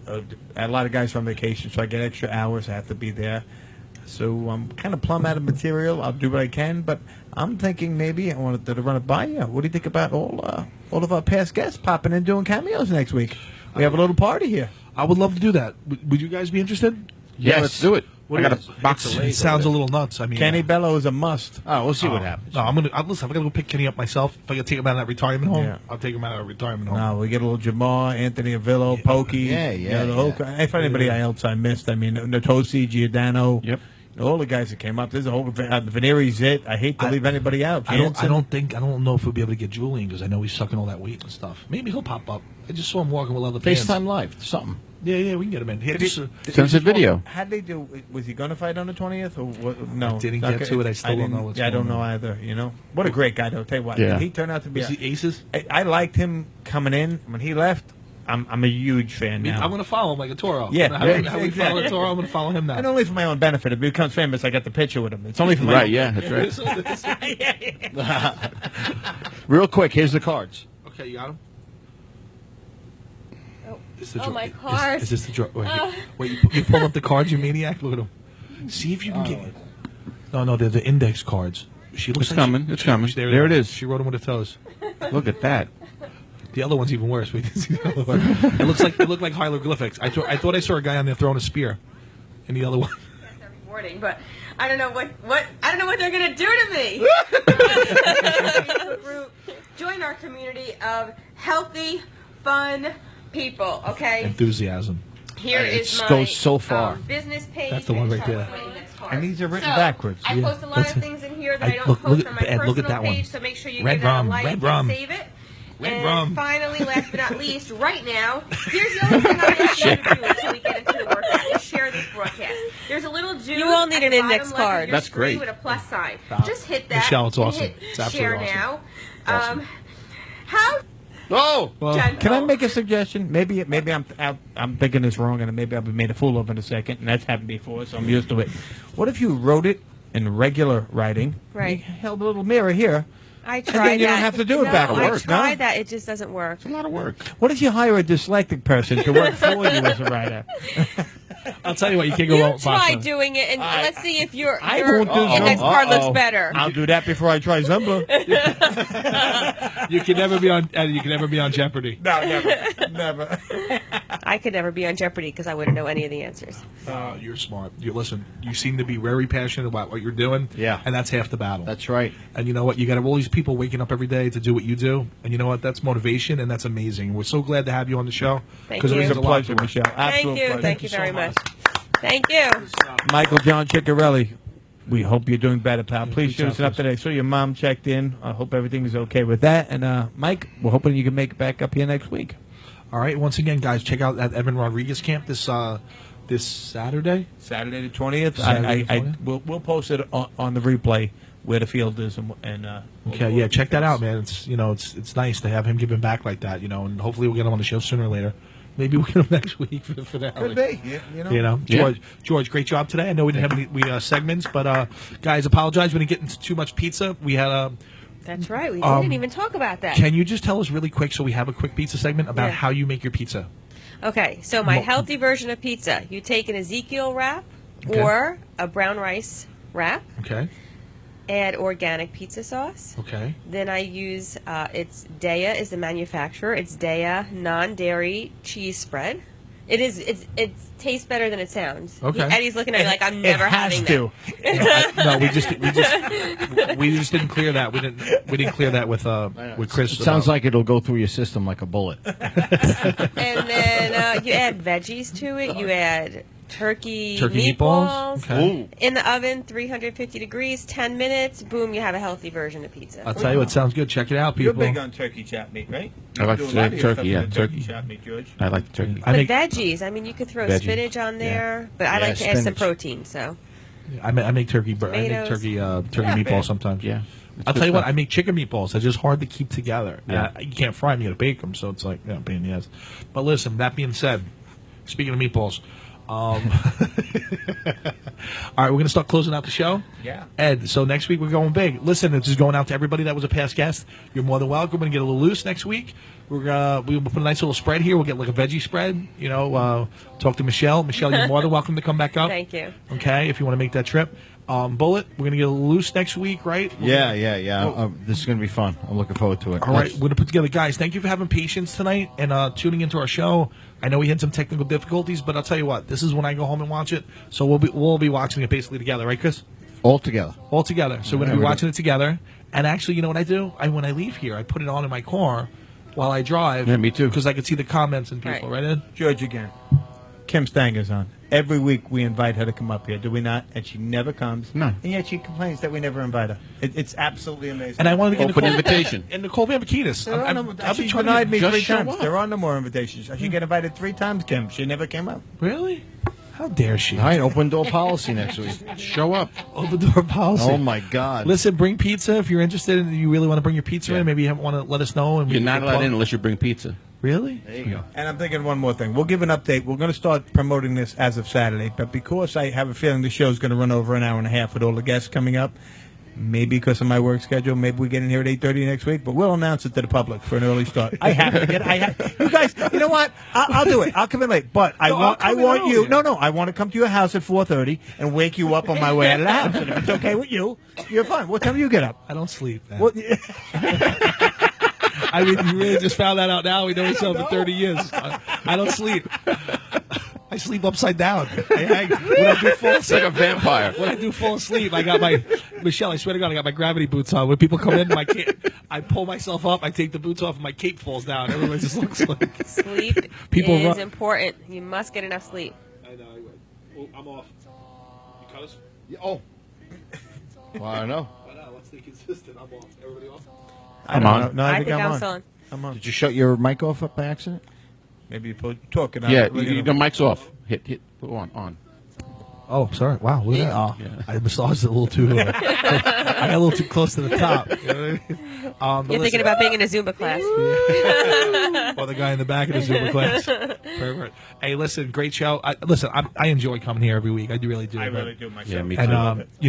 A lot of guys are on vacation, so I get extra hours. I have to be there. So I'm kind of plumb out of material. I'll do what I can, but I'm thinking maybe I wanted to run it by you. What do you think about all of our past guests popping in doing cameos next week? We have a little party here. I would love to do that. Would you guys be interested? Yes, let's do it. I got is a box of it Lay's sounds a over little nuts. I mean, Kenny Bello is a must. Oh, we'll see what happens. No, listen. I'm gonna go pick Kenny up myself. If I can take him out of that retirement home, Yeah. I'll take him out of that retirement home. No, we get a little Jamar, Anthony Avillo, Pokey. Yeah, you know, the whole, yeah. if anybody else I missed, I mean, Natosi, Giordano. Yep. All the guys that came up. There's a whole Veneri's it. I hate to leave anybody out. I don't Jansen. know if we'll be able to get Julian because I know he's sucking all that weight and stuff. Maybe he'll pop up. I just saw him walking with other fans. FaceTime Live, something. Yeah, we can get him in. Here, just, Send us a video. How'd they do? Was he going to fight on the 20th or what? No, I didn't Not get to it. I still don't didn't- know what's Yeah, I don't going know on. either. You know, what a great guy though. Tell you what, Yeah. he turned out to be. is he aces? I liked him coming in. When he left, I'm a huge fan now. I'm gonna follow him like a Toro. Yeah, how we follow exactly. a Toro. I'm gonna follow him now. And only for my own benefit. If he becomes famous, I got the picture with him. It's only for my Right, own yeah, that's right. Real quick, here's the cards. Okay, you got him. Is the Oh, my is- cards. Is this the draw? Wait, you pulled up the cards, you maniac? Look at them. See if you can get. No, they're the index cards. She looks It's like coming. It's coming. There There it is. She wrote them with her toes. Look at that. The other one's even worse. Wait, see the other one. It looked like hieroglyphics. I thought I saw a guy on there throwing a spear, and the other one. Rewarding, but I don't know what I don't know what they're gonna do to me. Join our community of healthy, fun people. Okay. Enthusiasm. Here is my goes so far. Business page. That's the one right there. And these are written So, backwards. I post a lot of things in here that I don't look post at- on my Ed, personal look at that one. page, so make sure you Red give it a rum, like red and rum. save it. Red and rum. finally, last but not least, right now, here's the only thing I'm asking you to do until we get into the workout is share this broadcast. There's a little dude. You all need at an the index bottom left of card. your That's screen great. with a plus sign. Just hit that. Michelle, it's and awesome. hit It's absolutely share awesome. now. Awesome. How Oh, gentle. Can I make a suggestion? Maybe I'm thinking this wrong, and maybe I'll be made a fool of in a second, and that's happened before, so I'm used to it. What if you wrote it in regular writing? Right. You held a little mirror here. I tried And then you that. don't have to do it no, backwards, I tried no? that. It just doesn't work. It's a lot of work. What if you hire a dyslexic person to work for you as a writer? I'll tell you what, you can't go You wrong with try pasta. doing it, and let's see if your I won't do index Zumba. card looks better. I'll do that before I try Zumba. You can never be on. You can never be on Jeopardy. No, never. I could never be on Jeopardy because I wouldn't know any of the answers. You're smart. You listen. You seem to be very passionate about what you're doing. Yeah. and that's half the battle. that's right. And you know what? You got all these people waking up every day to do what you do, and you know what? That's motivation, and that's amazing. We're so glad to have you on the show. Thank 'cause it you. means It's a lot pleasure, to us. Michelle. Thank Absolute you. pleasure. Thank you so very much. much. Thank you. Michael John Ciccarelli, we hope you're doing better, pal. Please good shoot us job, an update. I saw your mom checked in. I hope everything is okay with that. And Mike, we're hoping you can make it back up here next week. All right. Once again, guys, check out that Evan Rodriguez camp this Saturday. Saturday the 20th. Saturday the 20th? We'll post it on the replay where the field is. And Okay, yeah, check that out, man. It's nice to have him giving back like that, and hopefully we'll get him on the show sooner or later. Maybe we'll get him next week for the finale. Could be. George, great job today. I know we didn't have any segments, but guys, apologize we didn't get into too much pizza. We had That's right. We didn't even talk about that. Can you just tell us really quick, so we have a quick pizza segment about Yeah. how you make your pizza? Okay, so my healthy version of pizza. You take an Ezekiel wrap Okay. or a brown rice wrap, Okay, add organic pizza sauce. okay, Then I use, it's Daya is the manufacturer. It's Daya non-dairy cheese spread. It tastes better than it sounds. Okay. Eddie's looking at me like I'm never it has having to. that. no, we just didn't clear that. We didn't clear that with Chris. It sounds like it'll go through your system like a bullet. And then you add veggies to it. You add turkey meatballs. Okay. in the oven, 350 degrees, 10 minutes. Boom, you have a healthy version of pizza. I'll tell you what, sounds good. Check it out, You're people. big on turkey chop meat, right? I like You do a lot of your turkey, stuff yeah, with the turkey. chop meat, George. I like the turkey. I But make veggies, I mean, you could throw Veggie. spinach on there, but I Yeah, like to add some spinach. protein. So I make turkey. I make Tomatoes. turkey Yeah, meatballs man. sometimes. Yeah. I'll tell you what. I make chicken meatballs. They're just hard to keep together. Yeah. You can't fry them. You got to bake them. So it's like pain in the ass. But listen. That being said, speaking of meatballs, all right, we're gonna start closing out the show. Yeah. Ed. So next week we're going big. Listen, this is going out to everybody that was a past guest. You're more than welcome. We're gonna get a little loose next week. We'll put a nice little spread here. We'll get like a veggie spread. Talk to Michelle. Michelle, you're more than welcome to come back up. thank you. Okay, if you want to make that trip. Bullet, we're going to get a little loose next week, right? Yeah. This is going to be fun. I'm looking forward to it. All right, we're going to put together. Guys, thank you for having patience tonight and tuning into our show. I know we had some technical difficulties, but I'll tell you what, this is when I go home and watch it. So we'll be watching it basically together, right, Chris? All together. All together. So we're going to be watching it together. And actually, you know what I do? When I leave here, I put it on in my car while I drive. Yeah, me too. Because I can see the comments and people, right, Ed? George again. Kim Stanger's on. Every week we invite her to come up here, do we not? And she never comes. No. And yet she complains that we never invite her. It's absolutely amazing. And I wanted to get Open Nicole, invitation. And Nicole Vampikinis. There are no, I've been she trying denied to me just 3 show times. up. There are no more invitations. She get invited 3 times, Kim. She never came up. Really? How dare she? All right, open door policy next week. Show up. Open door policy. Oh my God! Listen, bring pizza if you're interested and you really want to bring your pizza in. Maybe you want to let us know. And we You're can not get allowed plugged. in unless you bring pizza. Really? There you go. And I'm thinking one more thing. We'll give an update. We're going to start promoting this as of Saturday. But because I have a feeling the show's going to run over an hour and a half with all the guests coming up, Maybe because of my work schedule, maybe we get in here at 8:30 next week. But we'll announce it to the public for an early start. I have to get. You guys, you know what? I'll do it. I'll come in late. But I want you. No, I want to come to your house at 4:30 and wake you up on my way out of the house. And if it's okay with you, you're fine. What time do you get up? I don't sleep, man. Well, I mean, you really just found that out now. We know each other for 30 years. I don't sleep. I sleep upside down. When I do fall asleep, like a vampire. When I do fall asleep, I got my Michelle. I swear to God, I got my gravity boots on. When people come in, I pull myself up. I take the boots off, and my cape falls down. Everyone just looks like sleep people is important. You must get enough sleep. I know. Well, I'm off. You cut us? Yeah, oh. Well, I don't know. Why not? Let's stay consistent. I'm off. Everybody off? I'm on. No, I think I'm still on. I'm on. Did you shut your mic off by accident? Maybe you talk about Yeah, it. the mic's off. Hit. Put on. Oh, sorry. Wow, look at that. Oh, Yeah. I massaged it a little too. I got a little too close to the top. You know what I mean? You're thinking about being in a Zumba class. Or the guy in the back of the Zumba class. Perfect. Hey, listen, great show. I enjoy coming here every week. I really do. I really do myself. Yeah, me too.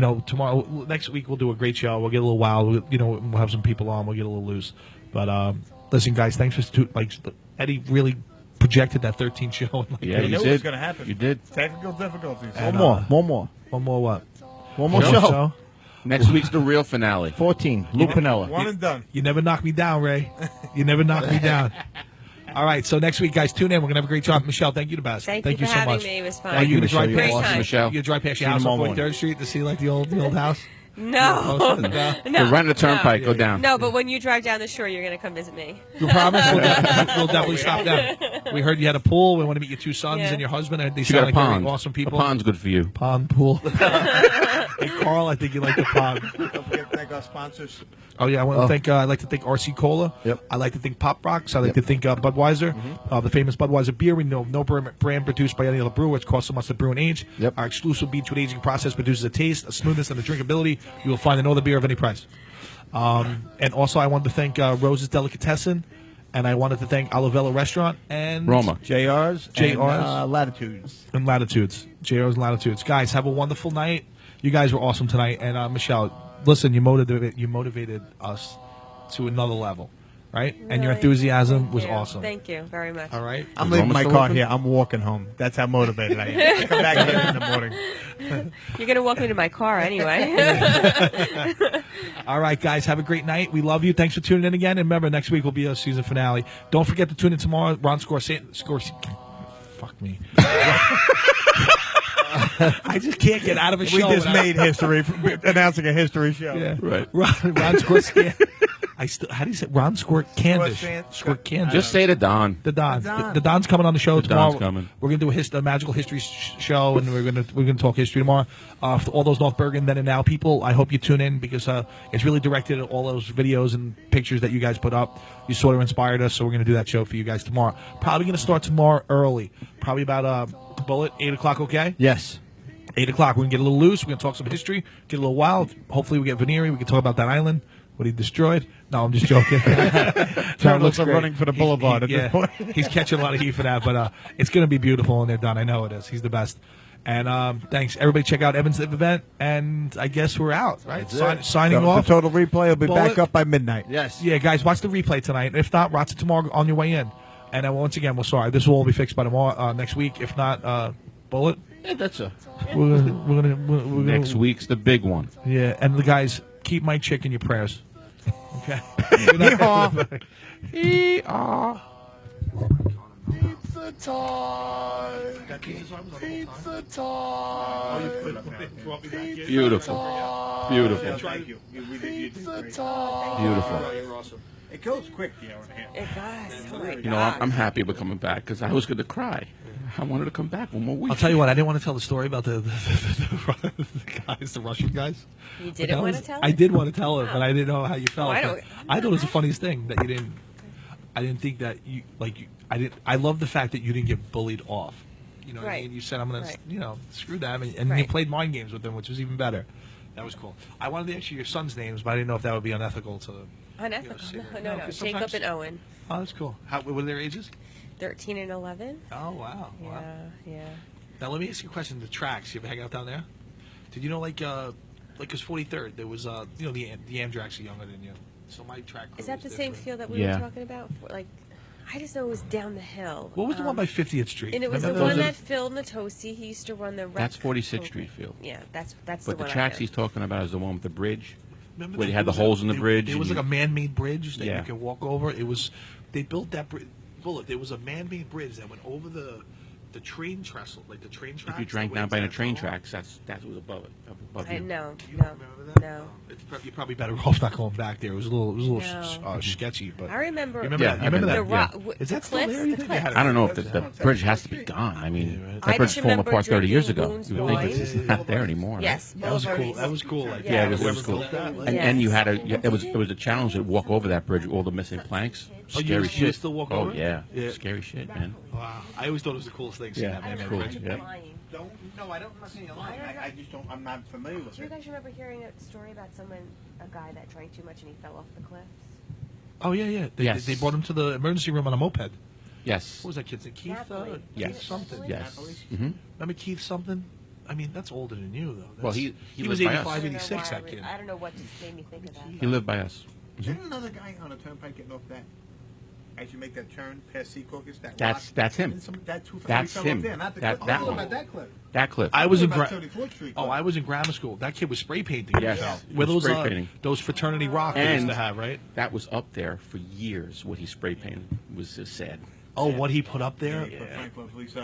And tomorrow, next week we'll do a great show. We'll get a little wild. We'll have some people on. We'll get a little loose. But listen, guys, thanks for Eddie really projected that 13 show. Yeah, You you knew it did. was going to happen. You did. Technical difficulties. And, One more. One more what? One more Show? show. Next week's the real finale. 14. Lou Pinella. One and done. You never knock me down, Ray. You never knock me down. All right, so next week, guys, tune in. We're going to have a great show. Michelle, thank you the best. Thank you for so having much. me. It was fun. Are you going to Michelle, drive you're past awesome. Michelle. You drive past your See you house on tomorrow 43rd Street to see like the old house? No. No. You're running the turnpike. Go down. No, but when you drive down the shore, you're going to come visit me. You promise? We'll definitely stop down. We heard you had a pool. We want to meet your two sons Yeah. and your husband. They You got sound a like pond. very awesome people. A pond's good for you. Pond pool. Hey, Carl, I think you like the pond. Don't forget to thank our sponsors. Oh yeah, I want to thank. I'd like to thank RC Cola. Yep. I like to thank Pop Rocks. I like to thank Budweiser, the famous Budweiser beer. We know no brand produced by any other brewer. It's cost so much to brew and age. Yep. Our exclusive Beechwood aging process produces a taste, a smoothness, and a drinkability you will find in no other beer of any price. And also, I wanted to thank Rose's Delicatessen, and I wanted to thank Olivella Restaurant and Roma. JR's. And, Latitudes. and Latitudes. JR's and Latitudes. Guys, have a wonderful night. You guys were awesome tonight. And Michelle, listen, you motivated us to another level, right? And your Really? enthusiasm Thank was you. awesome. Thank you very much. All right. I'm Is leaving Roma my still car open? here. I'm walking home. That's how motivated I am. I come back here in the morning. You're going to walk me to my car anyway. All right, guys, have a great night. We love you. Thanks for tuning in again. And remember, next week will be our season finale. Don't forget to tune in tomorrow. Ron Fuck me. I just can't get out of a show. We just without- made history, announcing a history show. Yeah. Right. Ron Scorscan. How do you say Ron Candish? Candish. Just say to Don. The Don. The Don's coming on the show tomorrow. Don's coming. We're gonna do a magical history show, and we're gonna talk history tomorrow. For all those North Bergen then and now people, I hope you tune in because it's really directed at all those videos and pictures that you guys put up. You sort of inspired us, so we're gonna do that show for you guys tomorrow. Probably gonna start tomorrow early. Probably about Bullet 8 o'clock. Okay. Yes. 8 o'clock. We're gonna get a little loose. We're gonna talk some history. Get a little wild. Hopefully, we get Veneri. We can talk about that island. What he destroyed? No, I'm just joking. John looks looks great. running for the boulevard at Yeah, this point. he's catching a lot of heat for that, but it's going to be beautiful when they're done. I know it is. He's the best. And thanks. Everybody check out Evan's event, and I guess we're out, right? Signing The off. total replay will be Bullet. back up by midnight. Yes. Yeah, guys, watch the replay tonight. If not, watch it tomorrow on your way in. And once again, we're sorry. This will all be fixed by tomorrow, next week. If not, Bullet. Yeah, that's a. We're gonna Next week's the big one. Yeah, and the guys, keep my chick in your prayers. Okay. Pizza time. Pizza time. Beautiful. Beautiful. Thank you. Pizza time. Beautiful. It goes quick, the hour and a half. It does. Oh my You know, I'm happy we're coming back because I was going to cry. I wanted to come back one more week. I'll tell you what, I didn't want to tell the story about the guys, the Russian guys. You didn't want to tell I it? did want to tell it, but I didn't know how you felt. I don't- I thought it was the funniest thing that you didn't. I didn't think that you like. I didn't. I love the fact that you didn't get bullied off. You know what I Right. mean? You said I'm gonna, Right. screw them, and you Right. played mind games with them, which was even better. That was cool. I wanted to ask you your sons' names, but I didn't know if that would be unethical to. Unethical. say No, that. no, no. 'cause Jacob sometimes- and Owen, Oh, that's cool. What are their ages? 13 and 11. Oh wow. Yeah, Wow. yeah. Now let me ask you a question. The tracks, you ever hang out down there? Did you know like like it's 43rd. There was you know the Amdraks are younger than you, so my track. Crew Is that was the same different. field that we Yeah. were talking about? Like, I just know it was down the hill. What was the one by 50th Street? And it was the Remember one those? that Phil Natosi, he used to run the. That's rec 46th program. Street field. Yeah, that's But the the one. tracks I he's talking about is the one with the bridge, Remember where that? they had the It was holes in the bridge. It was and like a man-made bridge that Yeah. you could walk over. It was they built that bridge. Bullet. There was a man-made bridge that went over the train trestle, like the train tracks. if you drank the down by the ways train that- tracks, that's what was above it. Above I you. know, You no, don't remember that? no. You're probably better off not going back there. It was a little No. sketchy. But I remember. you remember Yeah, that? You remember I've that? been The there. rock. Is that the still cliffs, there? You the think they had cliffs. it? I don't know if the bridge has to be gone. I mean, I that bridge just fallen remember apart 30 years drinking ago. Boone's You would think wine. it's not there anymore. right? Yes, That was cool. Boulevards. That was cool. Like, Yeah, it was whoever cool. built that, like- And you had Yes. it was a challenge to walk over that bridge with all the missing planks. Oh, you Scary would shit. still walk oh over it? yeah. Yeah. Scary shit, man. Wow. I always thought it was the coolest thing. seeing Yeah, that man-made cool. bridge. Yeah. No, I don't. I'm not saying you're lying. I just don't. I'm not familiar with Do you it. guys remember hearing a story about a guy that drank too much and he fell off the cliffs? Oh yeah, yeah. Yes. They brought him to the emergency room on a moped. Yes. What was that kid's name? Keith? Napoli. Yes. Keith something. Yes. Mm-hmm. Remember Keith something? I mean, that's older than you, though. That's, Well, he was lived by us. 85, I don't know 86, why that kid. I don't know what just made me think of that. He lived by us. Isn't another guy on a turnpike getting off that? As you make that turn past Seacaucus, that That's him. That's him. There, not the That- cliff. that Oh, one. about that cliff. That cliff. I was in About gra- 34th Street. Oh, I was in grammar school. That kid was spray painting. Yes. himself. He With was those spray painting. those fraternity rock they used And to have, right? that was up there for years. What he spray painted was just sad. Oh, what he put up there? Franklin Police.